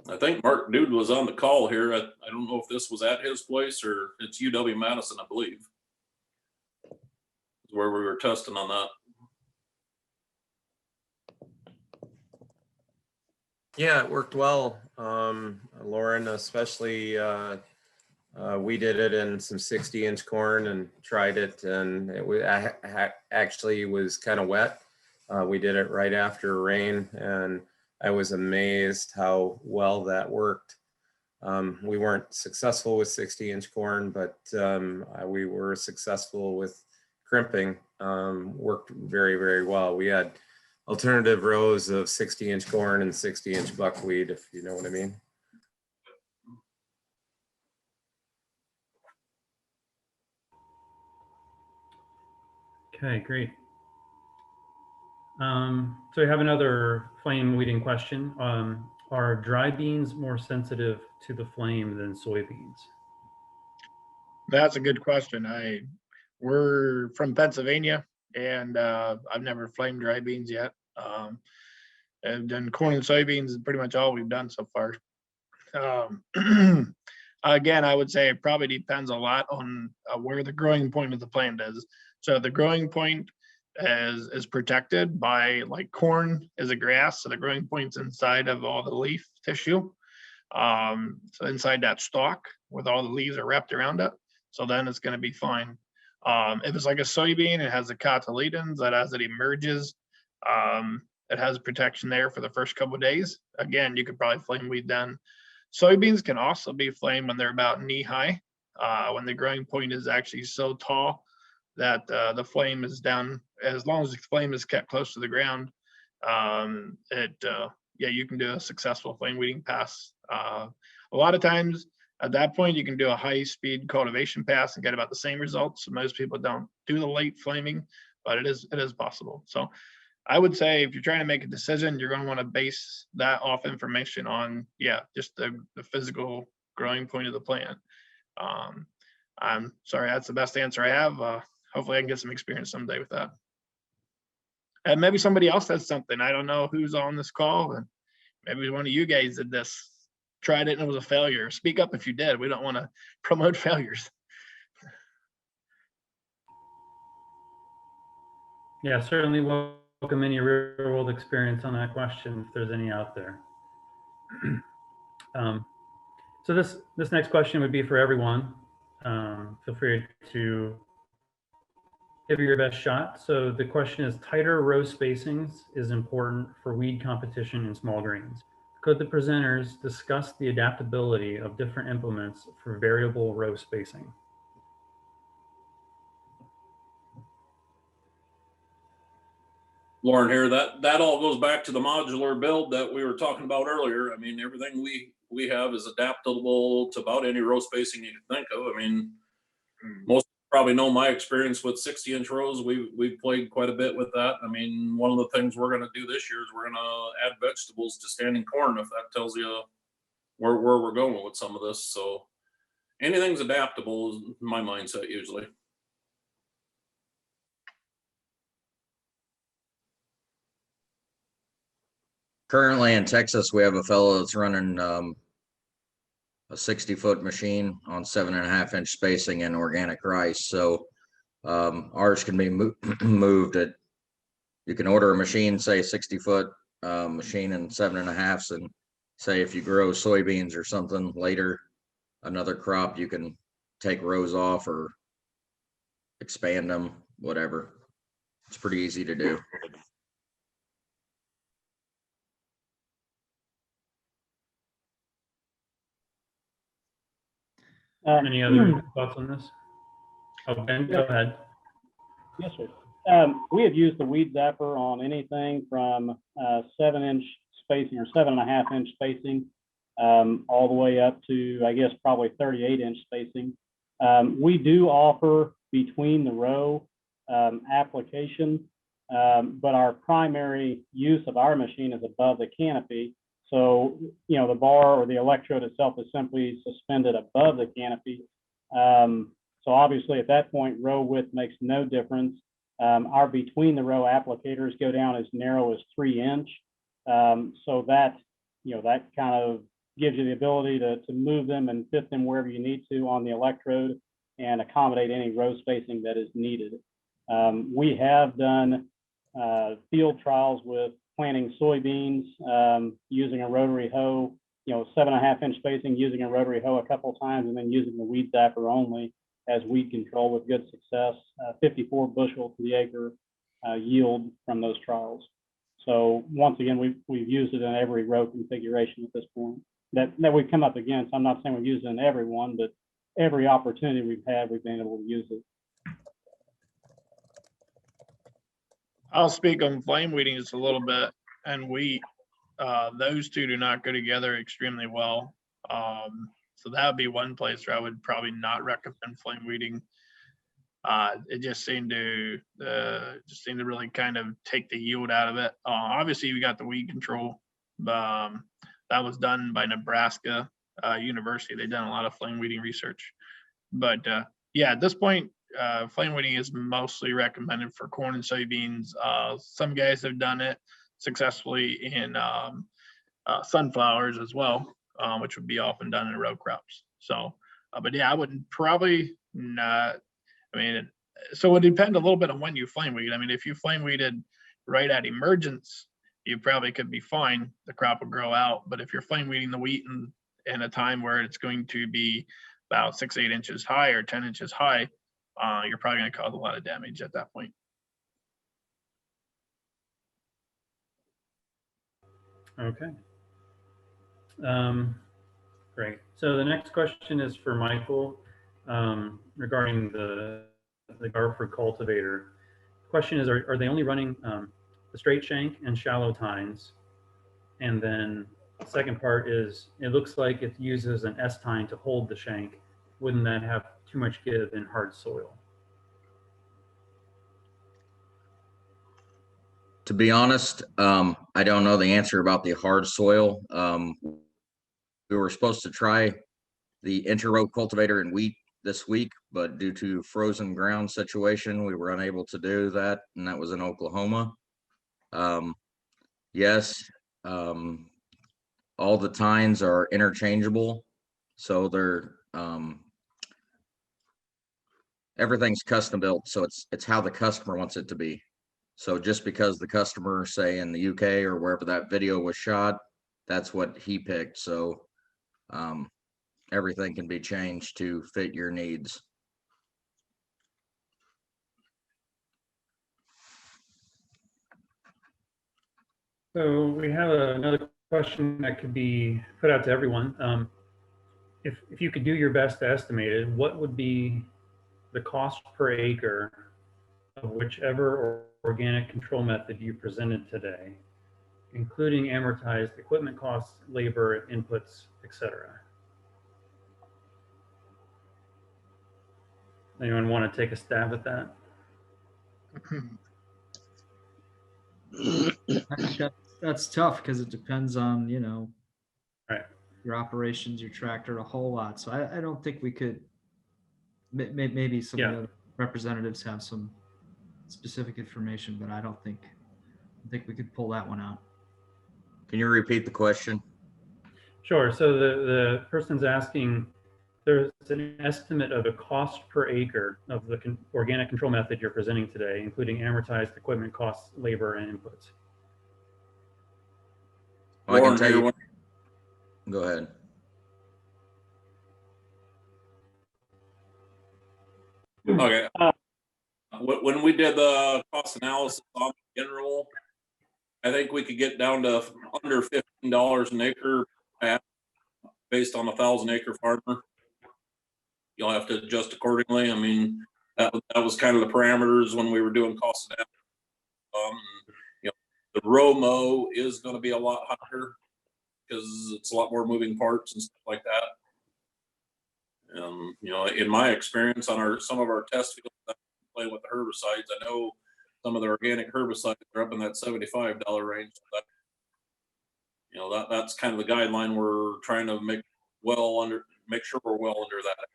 I think Mark Dude was on the call here. I don't know if this was at his place or it's UW-Madison, I believe, where we were testing on that. Yeah, it worked well. Lauren, especially, we did it in some 60-inch corn and tried it, and it actually was kind of wet. We did it right after rain, and I was amazed how well that worked. We weren't successful with 60-inch corn, but we were successful with crimping. Worked very, very well. We had alternative rows of 60-inch corn and 60-inch buckwheat, if you know what I mean. okay, great. So we have another flame weeding question. Are dry beans more sensitive to the flame than soybeans? That's a good question. We're from Pennsylvania, and I've never flamed dry beans yet. I've done corn and soybeans is pretty much all we've done so far. Again, I would say it probably depends a lot on where the growing point of the plant is. So the growing point is protected by, like, corn is a grass, so the growing point's inside of all the leaf tissue. So inside that stalk with all the leaves are wrapped around it. So then it's going to be fine. If it's like a soybean, it has the cotyledons that as it emerges, it has protection there for the first couple of days. Again, you could probably flame weed then. Soybeans can also be flamed when they're about knee high, when the growing point is actually so tall that the flame is down. As long as the flame is kept close to the ground, you can do a successful flame weeding pass. A lot of times at that point, you can do a high speed cultivation pass and get about the same results. So most people don't do the late flaming, but it is possible. So I would say if you're trying to make a decision, you're going to want to base that off information on, just the physical growing point of the plant. I'm sorry, that's the best answer I have. Hopefully I can get some experience someday with that. And maybe somebody else has something. I don't know who's on this call, and maybe one of you guys did this, tried it and it was a failure. Speak up if you did. We don't want to promote failures. Yeah, certainly welcome any real world experience on that question if there's any out there. So this next question would be for everyone. Feel free to give it your best shot. So the question is, tighter row spacings is important for weed competition in small grains. Could the presenters discuss the adaptability of different implements for variable row spacing? Lauren here, that all goes back to the modular build that we were talking about earlier. I mean, everything we have is adaptable to about any row spacing you can think of. I mean, most probably know my experience with 60-inch rows. We've played quite a bit with that. I mean, one of the things we're going to do this year is we're going to add vegetables to standing corn, if that tells you where we're going with some of this. So anything's adaptable is my mindset usually. Currently in Texas, we have a fellow that's running a 60-foot machine on 7.5-inch spacing in organic rice. So ours can be moved at, you can order a machine, say 60-foot machine in 7.5s, and say if you grow soybeans or something later, another crop, you can take rows off or expand them, whatever. It's pretty easy to do. Any other thoughts on this? Oh, Ben, go ahead. Yes, sir. We have used the weed zapper on anything from 7-inch spacing or 7.5-inch spacing all the way up to, I guess, probably 38-inch spacing. We do offer between the row application, but our primary use of our machine is above the canopy. So, you know, the bar or the electrode itself is simply suspended above the canopy. So obviously at that point, row width makes no difference. Our between the row applicators go down as narrow as 3-inch. So that, you know, that kind of gives you the ability to move them and fit them wherever you need to on the electrode and accommodate any row spacing that is needed. We have done field trials with planting soybeans using a rotary hoe, you know, 7.5-inch spacing, using a rotary hoe a couple of times, and then using the weed zapper only as weed control with good success. 54 bushel to the acre yield from those trials. So once again, we've used it in every row configuration at this point that we've come up against. I'm not saying we've used it in every one, but every opportunity we've had, we've been able to use it. I'll speak on flame weeding just a little bit, and wheat. Those two do not go together extremely well. So that would be one place where I would probably not recommend flame weeding. It just seemed to really kind of take the yield out of it. Obviously, we got the weed control. That was done by Nebraska University. They've done a lot of flame weeding research. But yeah, at this point, flame weeding is mostly recommended for corn and soybeans. Some guys have done it successfully in sunflowers as well, which would be often done in row crops. So, but yeah, I wouldn't probably not. I mean, so it would depend a little bit on when you flame weed. I mean, if you flame weeded right at emergence, you probably could be fine. The crop will grow out. But if you're flame weeding the wheat in a time where it's going to be about 6-8 inches high or 10 inches high, you're probably going to cause a lot of damage at that point. Okay. Great. So the next question is for Michael regarding the Garford Cultivator. The question is, are they only running the straight shank and shallow tines? And then the second part is, it looks like it uses an S tine to hold the shank. Wouldn't that have too much give in hard soil? To be honest, I don't know the answer about the hard soil. We were supposed to try the Intra-Row cultivator in wheat this week, but due to frozen ground situation, we were unable to do that, and that was in Oklahoma. Yes, all the tines are interchangeable, so they're everything's custom built, so it's how the customer wants it to be. So just because the customer, say in the UK or wherever that video was shot, that's what he picked. So everything can be changed to fit your needs. So we have another question that could be put out to everyone. If you could do your best to estimate it, what would be the cost per acre of whichever organic control method you presented today, including amortized equipment costs, labor, inputs, etc.? Anyone want to take a stab at that? I think that's tough because it depends on, you know, Right. your operations, your tractor, a whole lot. So I don't think we could, maybe some of the other representatives have some specific information, but I think we could pull that one out. Can you repeat the question? Sure. So the person's asking, there's an estimate of a cost per acre of the organic control method you're presenting today, including amortized equipment costs, labor, and inputs. Well, I can Lauren, tell here, you. Go ahead. Okay. When we did the cost analysis on general, I think we could get down to under $15 an acre based on a 1,000-acre farmer. You'll have to adjust accordingly. I mean, that was kind of the parameters when we were doing cost analysis. You know, the row-mow is going to be a lot higher because it's a lot more moving parts and stuff like that. You know, in my experience on some of our test fields, playing with the herbicides, I know some of the organic herbicides are up in that $75 range. So that, you know, that's kind of the guideline we're trying to make sure we're well under that.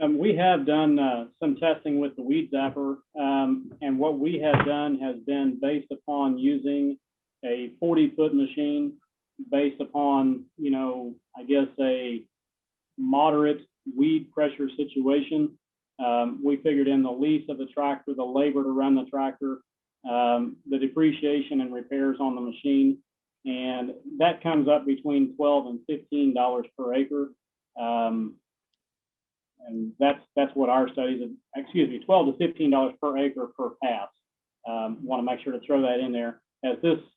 We have done some testing with the weed zapper, and what we have done has been based upon using a 40-foot machine based upon, you know, I guess a moderate weed pressure situation. We figured in the lease of the tractor, the labor to run the tractor, the depreciation and repairs on the machine, and that comes up between $12 and $15 per acre. And that's what our studies, $12 to $15 per acre per pass. Want to make sure to throw that in there, as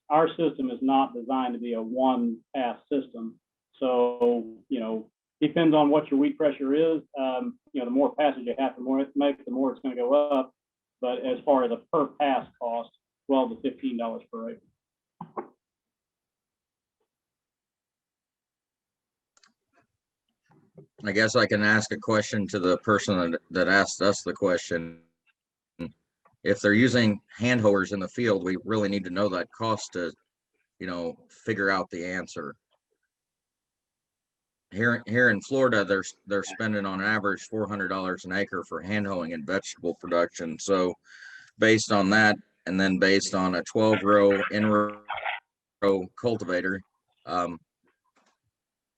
our system is not designed to be a one pass system. So, you know, depends on what your weed pressure is. You know, the more passes you have, the more it makes, the more it's going to go up. But as far as a per pass cost, $12 to $15 per acre. I guess I can ask a question to the person that asked us the question. If they're using hand hoers in the field, we really need to know that cost to, you know, figure out the answer. Here in Florida, they're spending on average $400 an acre for hand hoeing and vegetable production. So based on that, and then based on a 12-row Intra-Row cultivator,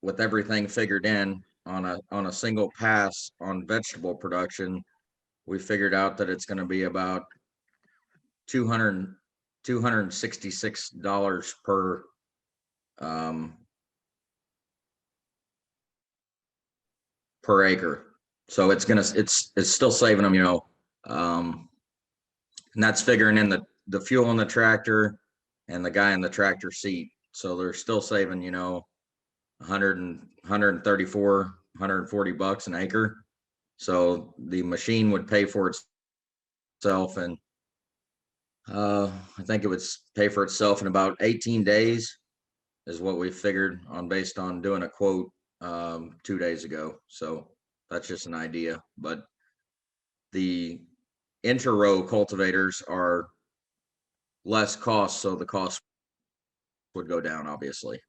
with everything figured in on a single pass on vegetable production, we figured out that it's going to be about $266 per acre. So it's still saving them, you know, and that's figuring in the fuel in the tractor and the guy in the tractor seat. So they're still saving, you know, 134, 140 bucks an acre. So the machine would pay for itself, and I think it would pay for itself in about 18 days is what we figured on based on doing a quote 2 days ago. So that's just an idea, but the Intra-Row cultivators are less cost, so the cost would go down, obviously.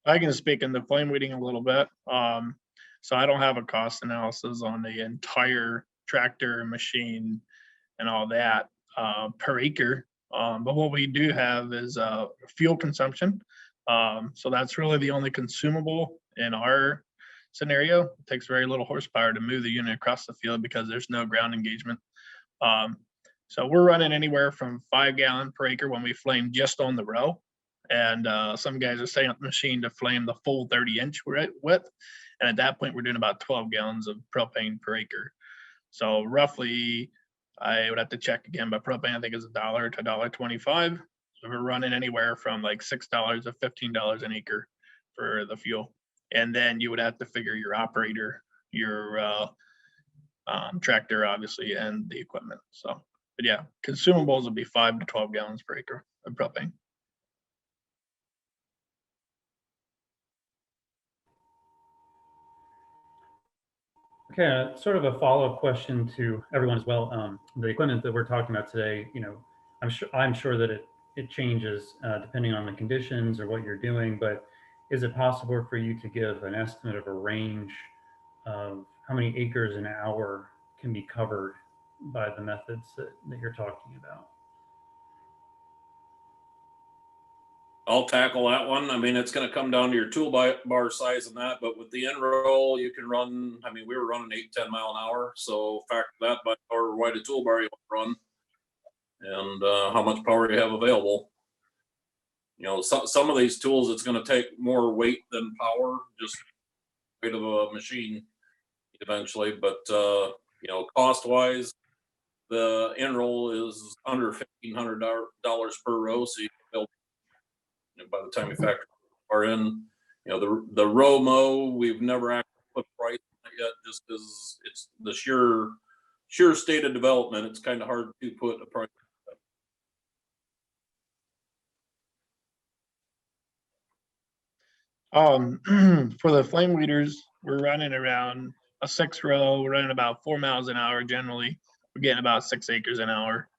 I can speak into flame weeding a little bit. So I don't have a cost analysis on the entire tractor machine and all that per acre. But what we do have is fuel consumption. So that's really the only consumable in our scenario. It takes very little horsepower to move the unit across the field because there's no ground engagement. So we're running anywhere from 5 gallon per acre when we flame just on the row. And some guys are setting up the machine to flame the full 30-inch width. And at that point, we're doing about 12 gallons of propane per acre. So roughly, I would have to check again, but propane I think is $1 to $1.25. So we're running anywhere from like $6 to $15 an acre for the fuel. And then you would have to figure your operator, your tractor, obviously, and the equipment. So, but yeah, consumables would be 5 to 12 gallons per acre of propane. Okay, sort of a follow-up question to everyone as well. The equipment that we're talking about today, you know, I'm sure that it changes depending on the conditions or what you're doing, but is it possible for you to give an estimate of a range of how many acres an hour can be covered by the methods that you're talking about? I'll tackle that one. I mean, it's going to come down to your toolbar size and that, but with the Intra-Row, you can run, I mean, we were running 8-10 mile an hour. So factor that by however wide a toolbar you want to run and how much power you have available. You know, some of these tools, it's going to take more weight than power, just weight of a machine eventually. But, you know, cost wise, the Intra-Row is under $1,500 per row. So you can build, by the time you factor are in, you know, the row-mow, we've never actually put a price on it yet, just because it's the sheer state of development. It's kind of hard to put a price on it. For the flame weeders, we're running around a 6-row. We're running about 4 miles an hour generally. We're getting about 6 acres an hour.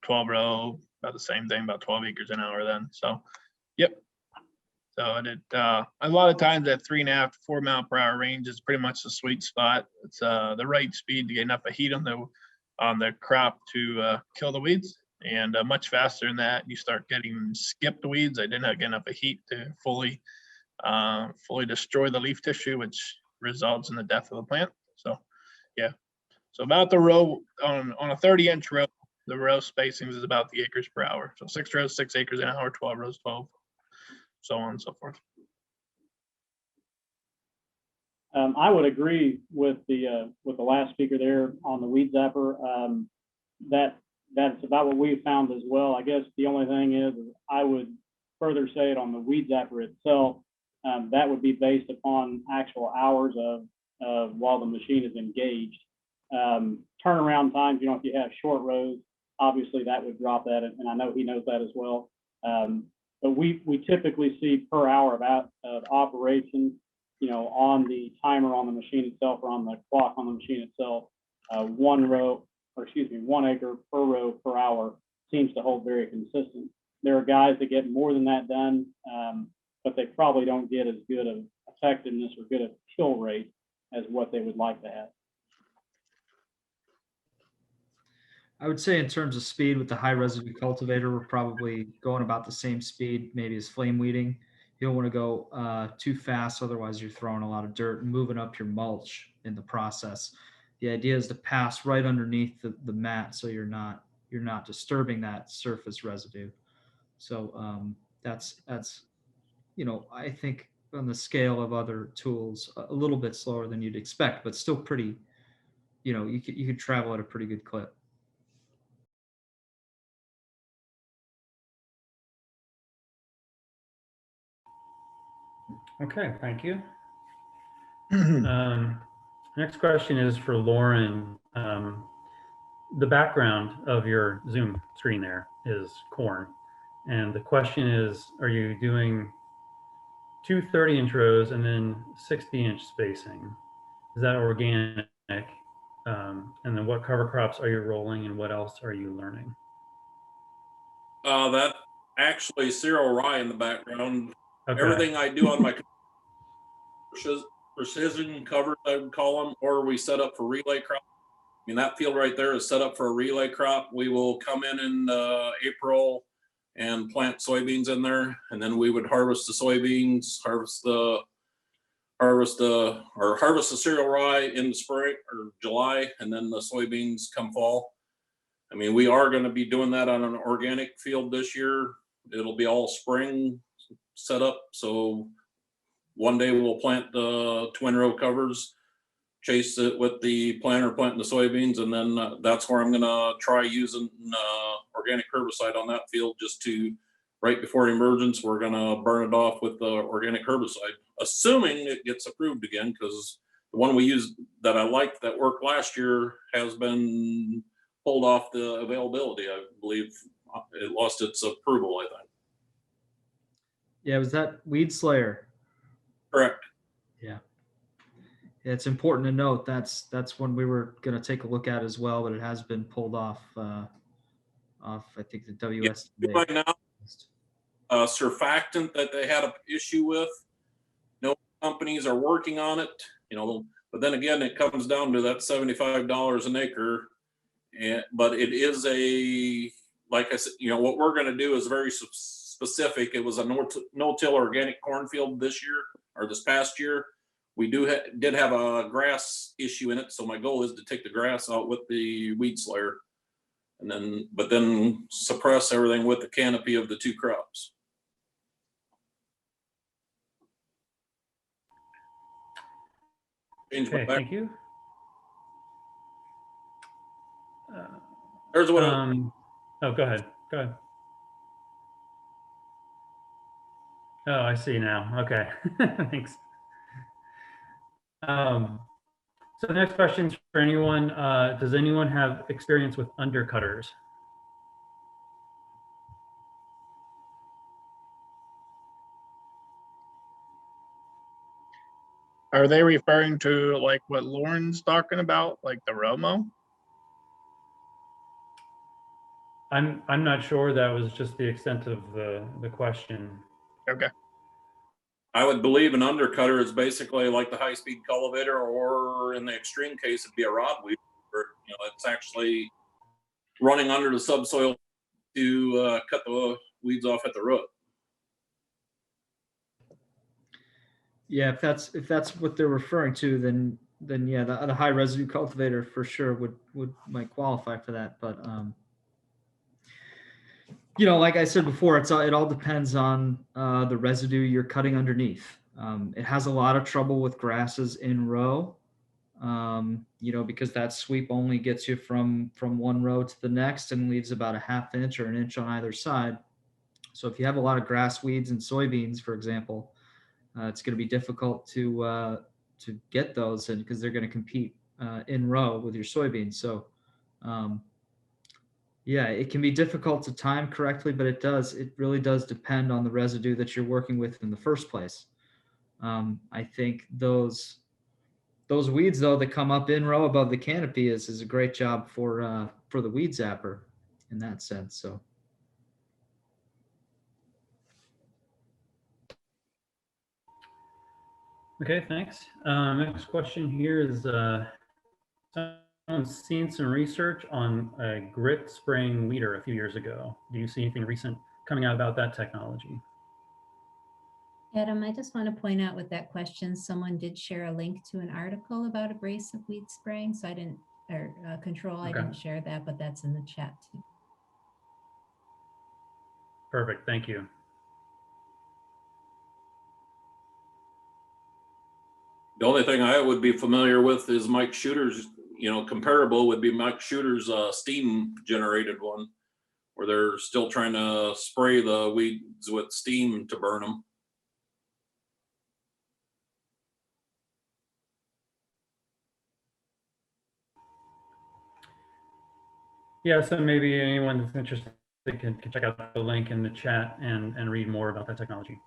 12-row, about the same thing, about 12 acres an hour then. So, yep. So a lot of times that 3.5 to 4 mile per hour range is pretty much the sweet spot. It's the right speed to get enough of heat on the crop to kill the weeds, and much faster than that, you start getting skipped weeds. I did not get enough of heat to fully destroy the leaf tissue, which results in the death of the plant. So, yeah. So about the row on a 30-inch row, the row spacings is about the acres per hour. So 6 rows, 6 acres an hour, 12 rows, 12. So on and so forth. I would agree with the last speaker there on the weed zapper. That's about what we found as well. I guess the only thing is I would further say it on the weed zapper itself. That would be based upon actual hours of while the machine is engaged. Turnaround times, you know, if you have short rows, obviously that would drop that, and I know he knows that as well. But we typically see per hour of operation, you know, on the timer on the machine itself or on the clock on the machine itself, 1 acre per row per hour seems to hold very consistent. There are guys that get more than that done, but they probably don't get as good of effectiveness or good of kill rate as what they would like to have. I would say in terms of speed with the high residue cultivator, we're probably going about the same speed, maybe as flame weeding. You don't want to go too fast, otherwise you're throwing a lot of dirt and moving up your mulch in the process. The idea is to pass right underneath the mat, so you're not disturbing that surface residue. So that's you know, I think on the scale of other tools, a little bit slower than you'd expect, but still pretty. You know, you could travel at a pretty good clip. Okay, thank you. Next question is for Lauren. The background of your Zoom screen there is corn. And the question is, are you doing 2 30-inch rows and then 60-inch spacing? Is that organic? And then what cover crops are you rolling and what else are you learning? that actually cereal rye in the background. Okay. Everything I do on my precision covers, I would call them, or we set up for relay crop. I mean, that field right there is set up for a relay crop. We will come in April and plant soybeans in there, and then we would harvest the soybeans, harvest the cereal rye in the spring or July, and then the soybeans come fall. I mean, we are going to be doing that on an organic field this year. It'll be all spring set up. So one day we'll plant the twin row covers, chase it with the planter, planting the soybeans, and then that's where I'm gonna try using organic herbicide on that field, just to, right before emergence, we're gonna burn it off with the organic herbicide, assuming it gets approved again, because the one we used that I liked that worked last year has been pulled off the availability. I believe it lost its approval, I think. Yeah, was that Weed Slayer? Correct. Yeah. It's important to note that's one we were going to take a look at as well, but it has been pulled off. I think the WSDA. By now, surfactant that they had an issue with. No companies are working on it, you know. But then again, it comes down to that $75 an acre. But it is like I said, you know, what we're going to do is very specific. It was a no-till organic cornfield this year, or this past year. We did have a grass issue in it, so my goal is to take the grass out with the weed slayer, and then suppress everything with the canopy of the two crops. Okay, thank you. There's what. Oh, go ahead. Go ahead. Oh, I see now. Okay, thanks. So the next question is for anyone. Does anyone have experience with undercutters? Are they referring to like what Lauren's talking about, like the row-mow? I'm not sure. That was just the extent of the question. Okay. I would believe an undercutter is basically like the high-speed cultivator, or in the extreme case, it'd be a rod weeder. You know, it's actually running under the subsoil to cut the weeds off at the root. Yeah, if that's what they're referring to, then yeah, the high residue cultivator for sure might qualify for that. But you know, like I said before, it all depends on the residue you're cutting underneath. It has a lot of trouble with grasses in row, you know, because that sweep only gets you from one row to the next and leaves about a ½ inch or an inch on either side. So if you have a lot of grass weeds and soybeans, for example, it's going to be difficult to get those in, because they're going to compete in row with your soybeans. So yeah, it can be difficult to time correctly, but it really does depend on the residue that you're working with in the first place. I think those weeds, though, that come up in row above the canopy is a great job for the weed zapper in that sense. So. Okay, thanks. Next question here is, someone's seen some research on a grit spraying weeder a few years ago. Do you see anything recent coming out about that technology? Adam, I just want to point out with that question, someone did share a link to an article about abrasive weed spraying. So I didn't, or control, I didn't share that, but that's in the chat too. Perfect, thank you. The only thing I would be familiar with is Mike Shooter's, you know, comparable would be Mike Shooter's steam generated one, where they're still trying to spray the weeds with steam to burn them. Yeah, so maybe anyone that's interested can check out the link in the chat and read more about that technology.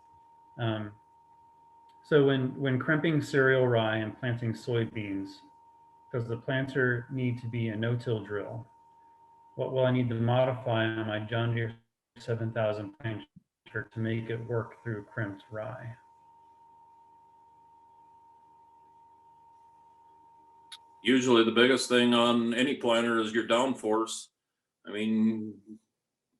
So when crimping cereal rye and planting soybeans, does the planter need to be a no-till drill? What will I need to modify on my John Deere 7000 planter to make it work through crimped rye? Usually the biggest thing on any planter is your downforce. I mean,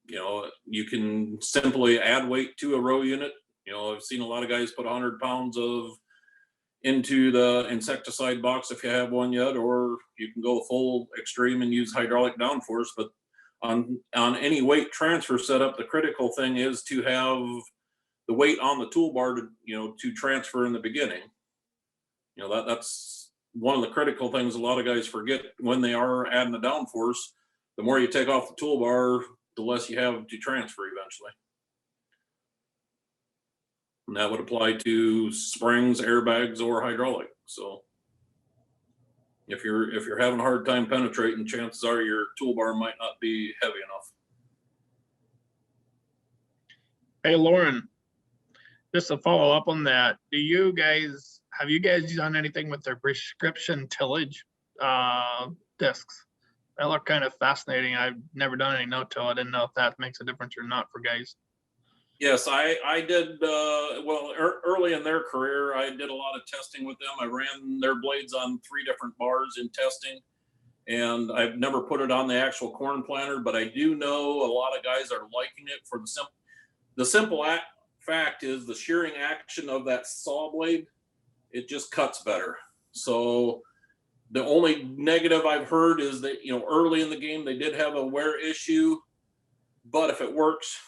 you know, you can simply add weight to a row unit. You know, I've seen a lot of guys put 100 pounds into the insecticide box if you have one yet, or you can go full extreme and use hydraulic downforce. But on any weight transfer setup, the critical thing is to have the weight on the toolbar to, you know, to transfer in the beginning. You know, that's one of the critical things a lot of guys forget when they are adding the downforce. The more you take off the toolbar, the less you have to transfer eventually. And that would apply to springs, airbags, or hydraulic. So if you're having a hard time penetrating, chances are your toolbar might not be heavy enough. Hey, Lauren, just to follow up on that, have you guys done anything with their prescription tillage discs? That look kind of fascinating. I've never done any no-till. I didn't know if that makes a difference or not for guys. Yes, I did. Well, early in their career, I did a lot of testing with them. I ran their blades on 3 different bars in testing, and I've never put it on the actual corn planter, but I do know a lot of guys are liking it for the simple fact is the shearing action of that saw blade, it just cuts better. So the only negative I've heard is that, you know, early in the game, they did have a wear issue, but if it works,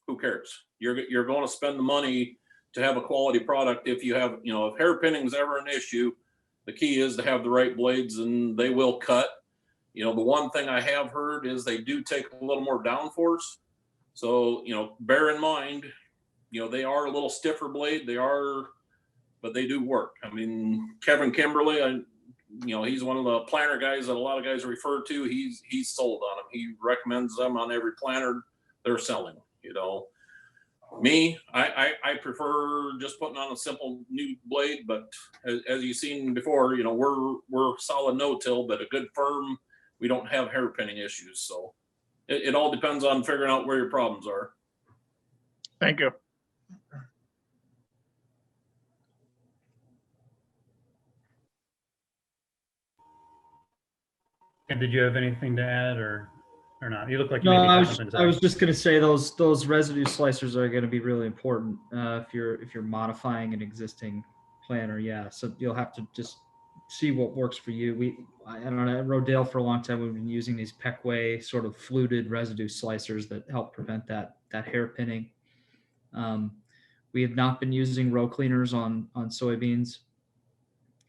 who cares? You're going to spend the money to have a quality product. If you have, you know, if hairpinning is ever an issue, the key is to have the right blades and they will cut. You know, the one thing I have heard is they do take a little more downforce. So, you know, bear in mind, you know, they are a little stiffer blade. They are, but they do work. I mean, Kevin Kimberly, you know, he's one of the planter guys that a lot of guys refer to. He's sold on them. He recommends them on every planter they're selling. You know, me, I prefer just putting on a simple new blade, but as you've seen before, you know, we're solid no-till, but a good firm, we don't have hairpinning issues. So it all depends on figuring out where your problems are. Thank you. And did you have anything to add or not? You look like you No, maybe I have was something to I say. was just gonna say those residue slicers are gonna be really important if you're modifying an existing planter. Yeah, so you'll have to just see what works for you. I don't know, at Rodale for a long time we've been using these Peckway sort of fluted residue slicers that help prevent that hairpinning. We have not been using row cleaners on soybeans.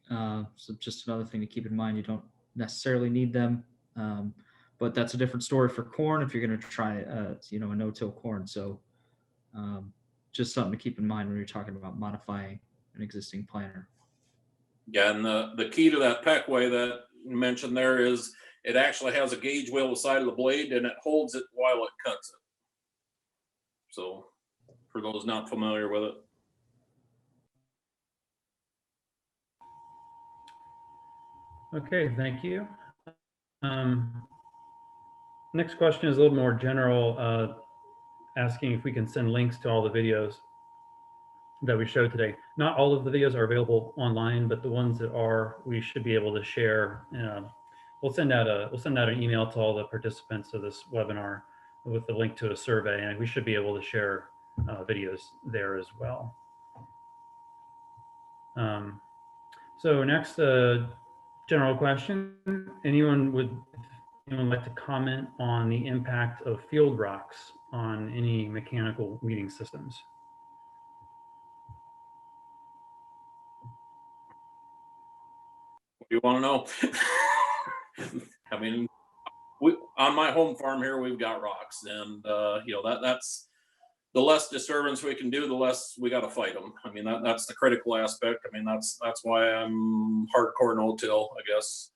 So just another thing to keep in mind. You don't necessarily need them. But that's a different story for corn if you're going to try, you know, a no-till corn. So just something to keep in mind when you're talking about modifying an existing planter. Yeah, and the key to that Peckway that you mentioned there is it actually has a gauge wheel beside of the blade and it holds it while it cuts it. So for those not familiar with it. Okay, thank you. Next question is a little more general, asking if we can send links to all the videos that we showed today. Not all of the videos are available online, but the ones that are, we should be able to share. We'll send out an email to all the participants of this webinar with the link to a survey, and we should be able to share videos there as well. So next, general question. Anyone like to comment on the impact of field rocks on any mechanical weeding systems? What do you want to know? I mean, on my home farm here, we've got rocks, and you know, that's the less disturbance we can do, the less we got to fight them. I mean, that's the critical aspect. I mean, that's why I'm hardcore no-till, I guess.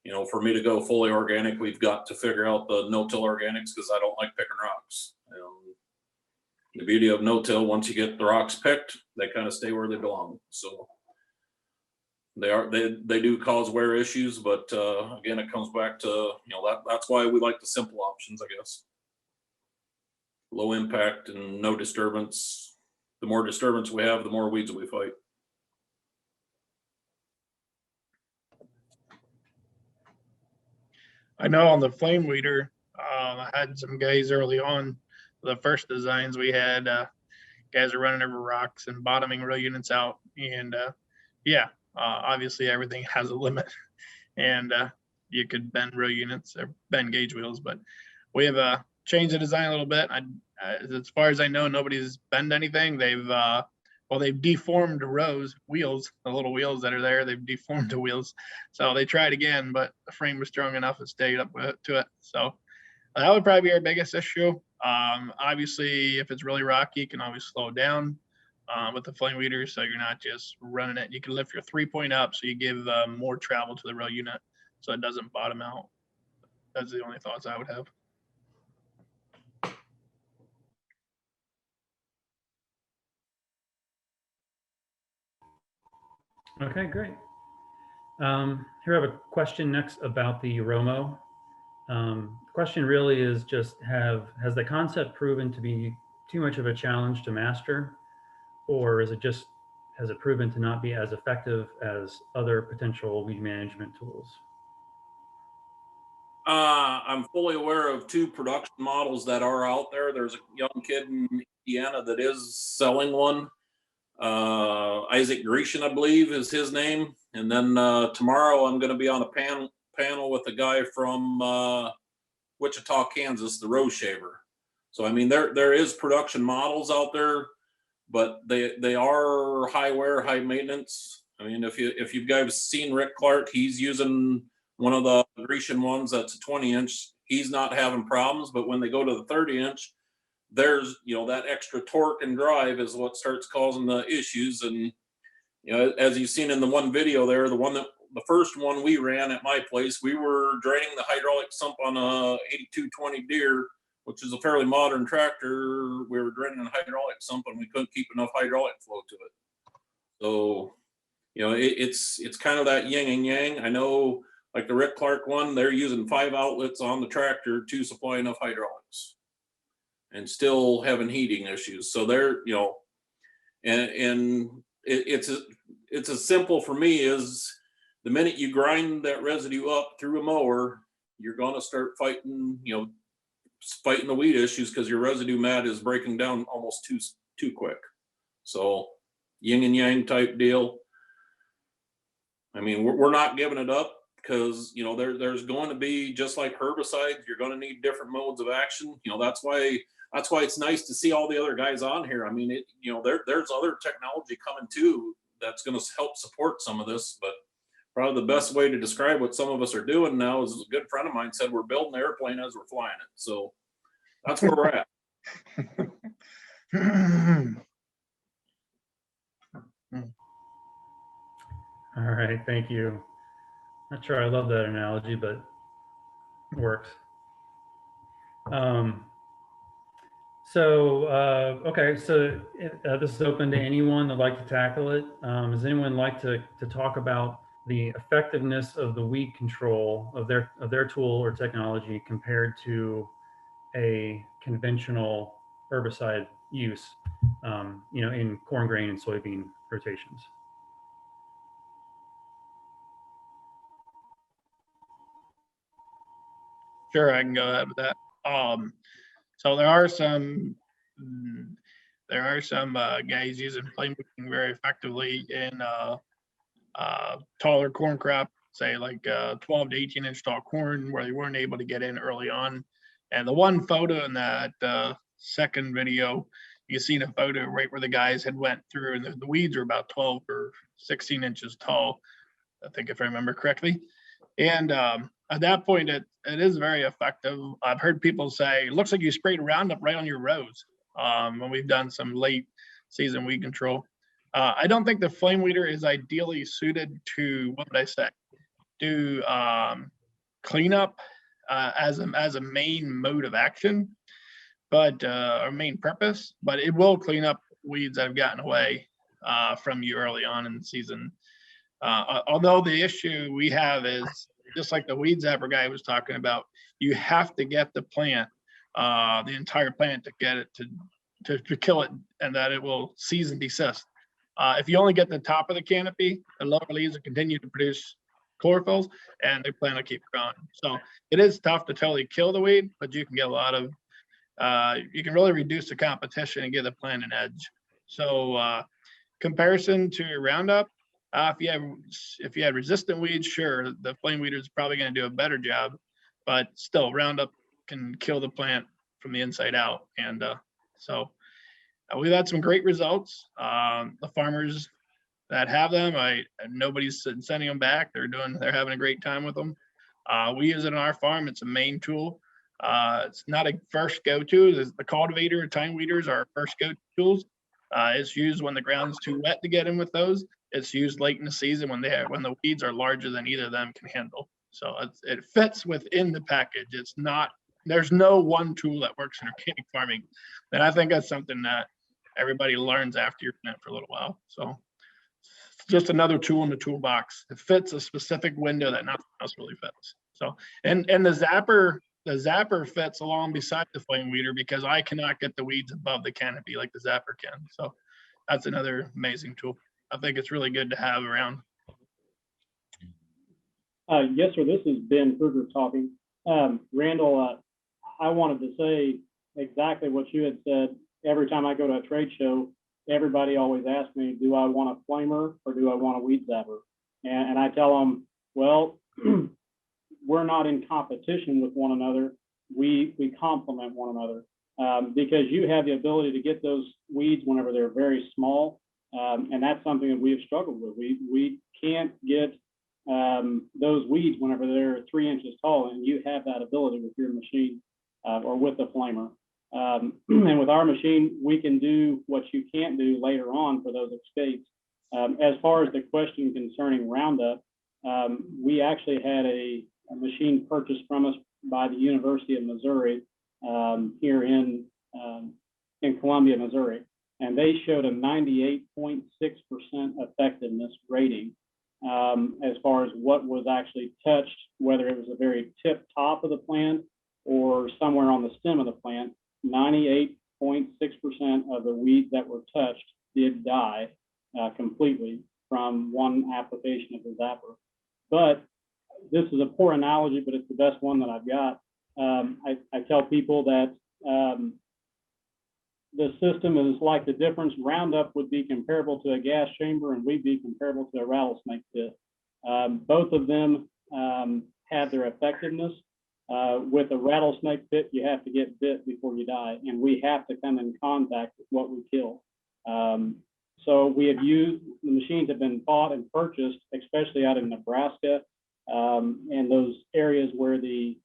You know, for me to go fully organic, we've got to figure out the no-till organics because I don't like picking rocks. The beauty of no-till, once you get the rocks picked, they kind of stay where they belong. So they do cause wear issues, but again, it comes back to, you know, that's why we like the simple options, I guess. Low impact and no disturbance. The more disturbance we have, the more weeds we fight. I know on the flame weeder, I had some guys early on, the first designs we had, guys are running over rocks and bottoming row units out. And yeah, obviously everything has a limit and you could bend row units or bend gauge wheels, but we have changed the design a little bit. as far as I know, nobody's bent anything. They've deformed rows, wheels, the little wheels that are there. They've deformed the wheels. So they tried again, but the frame was strong enough it stayed up to it. So that would probably be our biggest issue. Obviously, if it's really rocky, you can always slow down with the flame weeder, so you're not just running it. You can lift your 3-point up, so you give more travel to the row unit, so it doesn't bottom out. That's the only thoughts I would have. Okay, great. Here I have a question next about the row-mow. The question really is just has the concept proven to be too much of a challenge to master, or has it proven to not be as effective as other potential weed management tools? I'm fully aware of 2 production models that are out there. There's a young kid in Indiana that is selling one. Isaac Grecian, I believe, is his name. And then tomorrow I'm going to be on a panel with a guy from Wichita, Kansas, the row shaver. So I mean, there is production models out there, but they are high wear, high maintenance. I mean, if you guys seen Rick Clark, he's using one of the Grecian ones that's a 20-inch. He's not having problems, but when they go to the 30-inch, there's, that extra torque and drive is what starts causing the issues. And, as you've seen in the one video there, the first one we ran at my place, we were draining the hydraulic sump on a 8220 Deere, which is a fairly modern tractor. We were draining the hydraulic sump and we couldn't keep enough hydraulic flow to it. So, it's kind of that yin and yang. I know, like the Rick Clark one, they're using 5 outlets on the tractor to supply enough hydraulics and still having heating issues. So they're, and it's as simple for me as the minute you grind that residue up through a mower, you're going to start fighting the weed issues because your residue mat is breaking down almost too quick. So yin and yang type deal. I mean, we're not giving it up because, there's going to be, just like herbicides, you're going to need different modes of action. That's why it's nice to see all the other guys on here. I mean, there's other technology coming too that's going to help support some of this, but probably the best way to describe what some of us are doing now is a good friend of mine said, we're building the airplane as we're flying it. So that's where we're at. All right, thank you. Not sure I love that analogy, but it works. Okay, so this is open to anyone that'd like to tackle it. Does anyone like to talk about the effectiveness of the weed control of their tool or technology compared to a conventional herbicide use, in corn, grain, and soybean rotations? Sure, I can go ahead with that. So there are some guys using flame weeding very effectively in taller corn crop, say like 12 to 18-inch tall corn, where they weren't able to get in early on. And the one photo in that second video, you seen a photo right where the guys had went through, and the weeds were about 12 or 16 inches tall, I think, if I remember correctly. And at that point, it is very effective. I've heard people say, it looks like you sprayed Roundup right on your rows when we've done some late season weed control. I don't think the flame weeder is ideally suited to, what would I say, do cleanup as a main mode of action, but or main purpose, but it will clean up weeds that have gotten away from you early on in the season. Although the issue we have is, just like the weed zapper guy was talking about, you have to get the plant, the entire plant, to get it to kill it, and that it will cease and desist. If you only get the top of the canopy, the lower leaves will continue to produce chlorophylls, and the plant will keep growing. So it is tough to totally kill the weed, but you can get a lot of, you can really reduce the competition and give the plant an edge. So comparison to Roundup, if you had resistant weeds, sure, the flame weeder is probably going to do a better job, but still, Roundup can kill the plant from the inside out, and So we've had some great results. The farmers that have them, nobody's sending them back. They're having a great time with them. We use it on our farm. It's a main tool. It's not a first go-to. The cultivator and tine weeders are our first go-to tools. It's used when the ground's too wet to get in with those. It's used late in the season when the weeds are larger than either of them can handle. So it fits within the package. There's no one tool that works in organic farming. And I think that's something that everybody learns after you're in it for a little while. So it's just another tool in the toolbox. It fits a specific window that nothing else really fits. So, and the zapper fits along beside the flame weeder because I cannot get the weeds above the canopy like the zapper can. So that's another amazing tool. I think it's really good to have around. Yes, sir. This is Ben Kruger talking. Randall, I wanted to say exactly what you had said. Every time I go to a trade show, everybody always asks me, do I want a flamer or do I want a weed zapper? And I tell them, well, we're not in competition with one another. We complement one another because you have the ability to get those weeds whenever they're very small. And that's something that we have struggled with. We can't get those weeds whenever they're 3 inches tall, and you have that ability with your machine or with the flamer. And with our machine, we can do what you can't do later on for those escapes. As far as the question concerning Roundup, we actually had a machine purchased from us by the University of Missouri here in Columbia, Missouri, and they showed a 98.6% effectiveness rating as far as what was actually touched, whether it was the very tip top of the plant or somewhere on the stem of the plant. 98.6% of the weeds that were touched did die completely from one application of the zapper. But this is a poor analogy, but it's the best one that I've got. I tell people that the system is like the difference. Roundup would be comparable to a gas chamber, and we'd be comparable to a rattlesnake pit. Both of them have their effectiveness. With a rattlesnake pit, you have to get bit before you die, and we have to come in contact with what we kill. So we have used, the machines have been bought and purchased, especially out in Nebraska, and those areas where the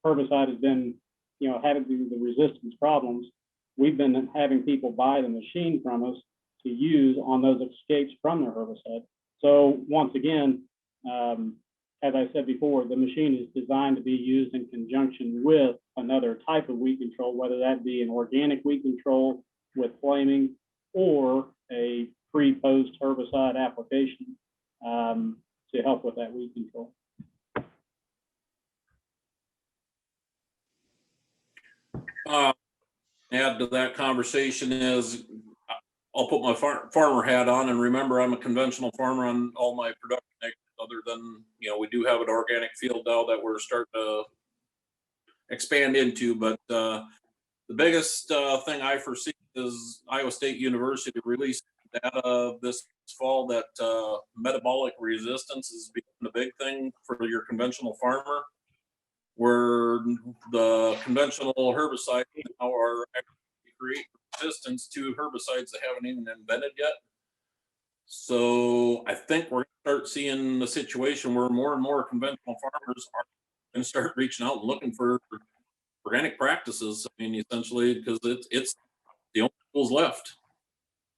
herbicide has been, having the resistance problems. We've been having people buy the machine from us to use on those escapes from their herbicide. So once again, as I said before, the machine is designed to be used in conjunction with another type of weed control, whether that be an organic weed control with flaming or a pre-post herbicide application to help with that weed control. Add to that conversation is I'll put my farmer hat on, and remember I'm a conventional farmer on all my production acres, other than, we do have an organic field now that we're starting to expand into. But the biggest thing I foresee is Iowa State University released data this fall that metabolic resistance is becoming the big thing for your conventional farmer, where the conventional herbicides now are actually create resistance to herbicides they haven't even invented yet. So I think we're going to start seeing the situation where more and more conventional farmers are going to start reaching out and looking for organic practices. I mean, essentially, because it's the only tools left.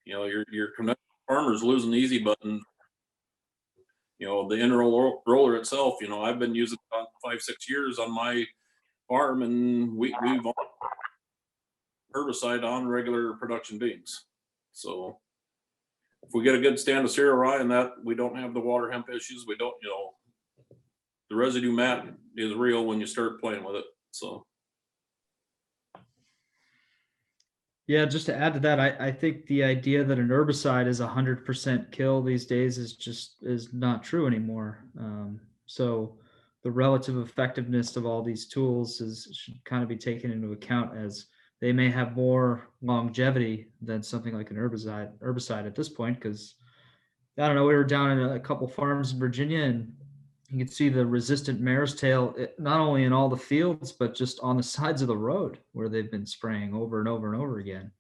Your conventional farmers losing the easy button. The Intra-Row roller itself, I've been using it about 5-6 years on my farm, and we've herbicide on regular production beans. So if we get a good stand of SARE rye and that, we don't have the water hemp issues. We don't, the residue mat is real when you start playing with it. So. Yeah, just to add to that, I think the idea that an herbicide is 100% kill these days is not true anymore. So the relative effectiveness of all these tools should kind of be taken into account, as they may have more longevity than something like an herbicide at this point. Because I don't know, we were down in a couple farms in Virginia, and You can see the resistant mare's tail, not only in all the fields, but just on the sides of the road where they've been spraying over and over and over again.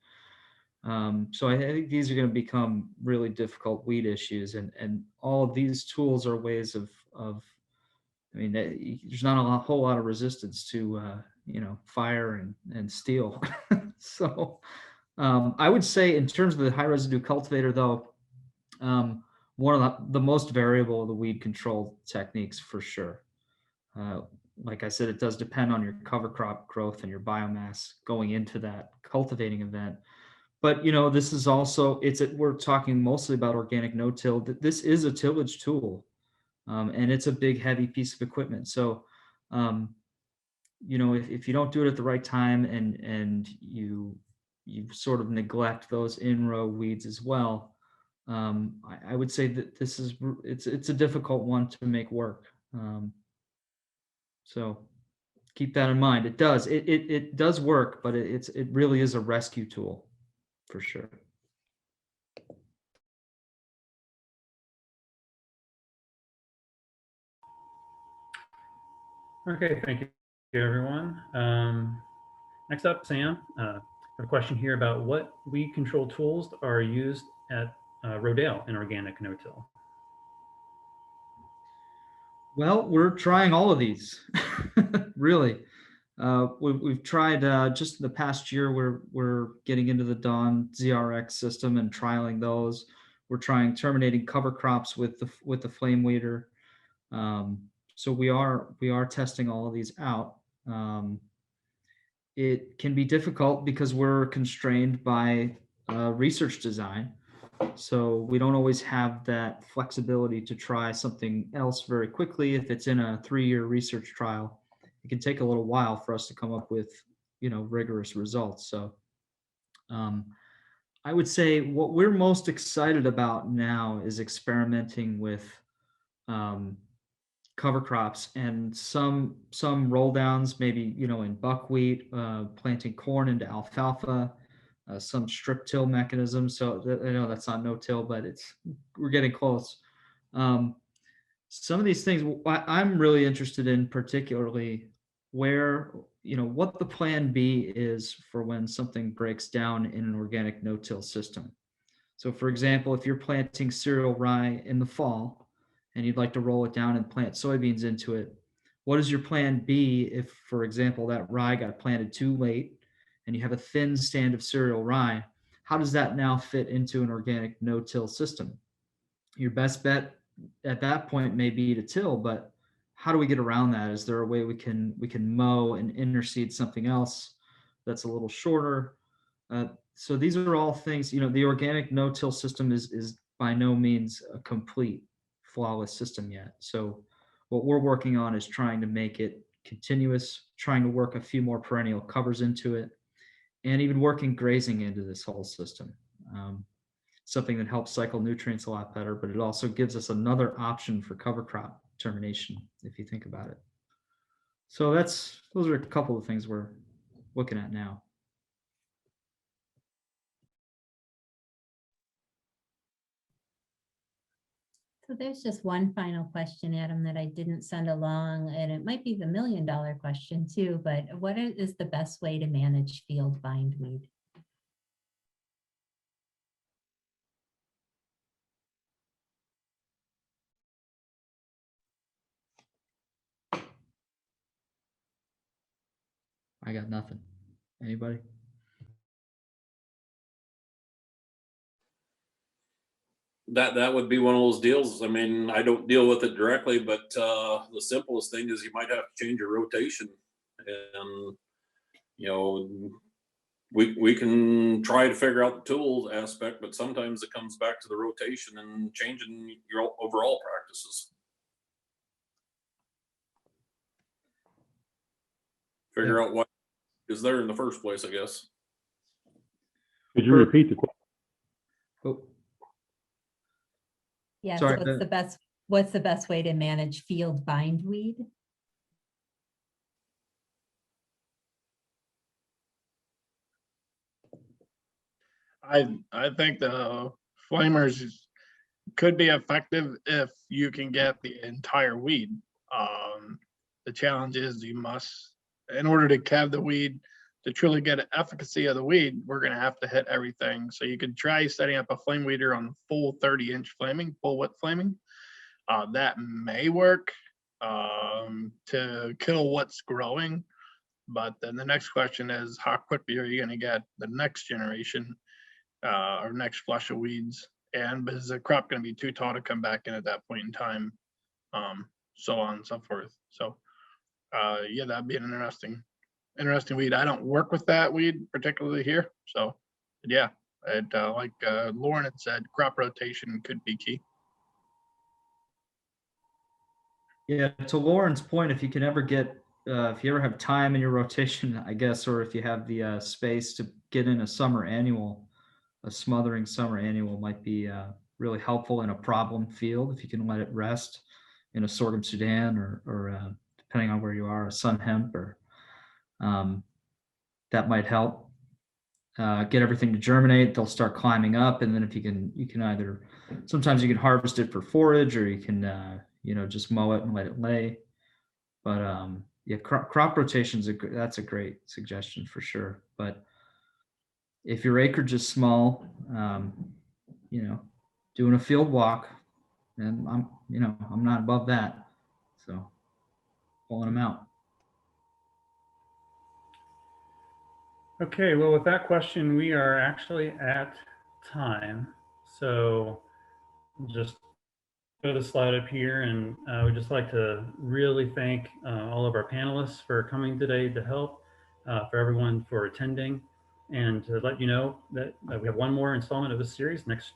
So I think these are going to become really difficult weed issues, and all of these tools are ways of I mean, there's not a whole lot of resistance to fire and steel. So I would say in terms of the high residue cultivator, though, one of the most variable of the weed control techniques for sure. Like I said, it does depend on your cover crop growth and your biomass going into that cultivating event. But this is also we're talking mostly about organic no-till. This is a tillage tool, and it's a big, heavy piece of equipment. So, if you don't do it at the right time and you sort of neglect those in-row weeds as well, I would say that it's a difficult one to make work. So keep that in mind. It does work, but it really is a rescue tool for sure. Okay, thank you, everyone. Next up, Sam, I have a question here about what weed control tools are used at Rodale in organic no-till. Well, we're trying all of these, really. We've tried just in the past year. We're getting into the Dawn ZRX system and trialing those. We're trying terminating cover crops with the Flame Weeder. So we are testing all of these out. It can be difficult because we're constrained by research design. So we don't always have that flexibility to try something else very quickly. If it's in a 3-year research trial, it can take a little while for us to come up with, rigorous results. So I would say what we're most excited about now is experimenting with cover crops and some roll downs, maybe, in buckwheat, planting corn into alfalfa, some strip till mechanisms. So I know that's not no-till, but we're getting close. Some of these things I'm really interested in, particularly where, what the plan B is for when something breaks down in an organic no-till system. So for example, if you're planting cereal rye in the fall and you'd like to roll it down and plant soybeans into it, what is your plan B if, for example, that rye got planted too late and you have a thin stand of cereal rye? How does that now fit into an organic no-till system? Your best bet at that point may be to till, but how do we get around that? Is there a way we can mow and interseed something else that's a little shorter? So these are all things, the organic no-till system is by no means a complete flawless system yet. So what we're working on is trying to make it continuous, trying to work a few more perennial covers into it, and even working grazing into this whole system. Something that helps cycle nutrients a lot better, but it also gives us another option for cover crop termination, if you think about it. So those are a couple of things we're looking at now. So there's just one final question, Adam, that I didn't send along, and it might be the $1 million question too, but what is the best way to manage field bindweed? I got nothing. Anybody? That would be one of those deals. I mean, I don't deal with it directly, but the simplest thing is you might have to change your rotation, and we can try to figure out the tools aspect, but sometimes it comes back to the rotation and changing your overall practices. Figure out what is there in the first place, I guess. Could you repeat the question? Oh. Yes, Sorry, what's the best way to manage field bindweed? I think the flamers could be effective if you can get the entire weed. The challenge is you must, in order to have the weed, to truly get the efficacy of the weed, we're gonna have to hit everything. So you could try setting up a flame weeder on full 30-inch flaming, full width flaming. That may work to kill what's growing. But then the next question is, how quickly are you gonna get the next generation or next flush of weeds? And is the crop gonna be too tall to come back in at that point in time? So on and so forth. So yeah, that'd be an interesting weed. I don't work with that weed particularly here. So yeah, like Lauren had said, crop rotation could be key. Yeah, to Lauren's point, if you can ever get, if you ever have time in your rotation, I guess, or if you have the space to get in a summer annual, a smothering summer annual might be really helpful in a problem field if you can let it rest in a sorghum Sudan or depending on where you are, a sun hemp, or that might help get everything to germinate. They'll start climbing up, and then if you can either, sometimes you can harvest it for forage, or you can just mow it and let it lay. But yeah, crop rotations, that's a great suggestion for sure. But if your acreage is small, doing a field walk, and I'm not above that, so pulling them out. Okay, well, with that question, we are actually at time. So just go to the slide up here, and we'd just like to really thank all of our panelists for coming today to help, for everyone for attending, and to let you know that we have one more installment of this series next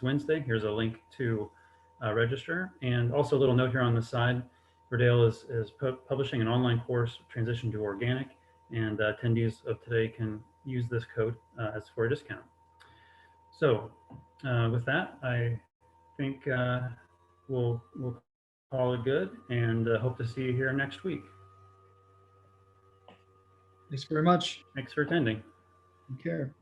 Wednesday. Here's a link to register, and also a little note here on the side. Rodale is publishing an online course, Transition to Organic, and attendees of today can use this code as for a discount. So with that, I think we'll call it good, and hope to see you here next week. Thanks very much. Thanks for attending. Take care.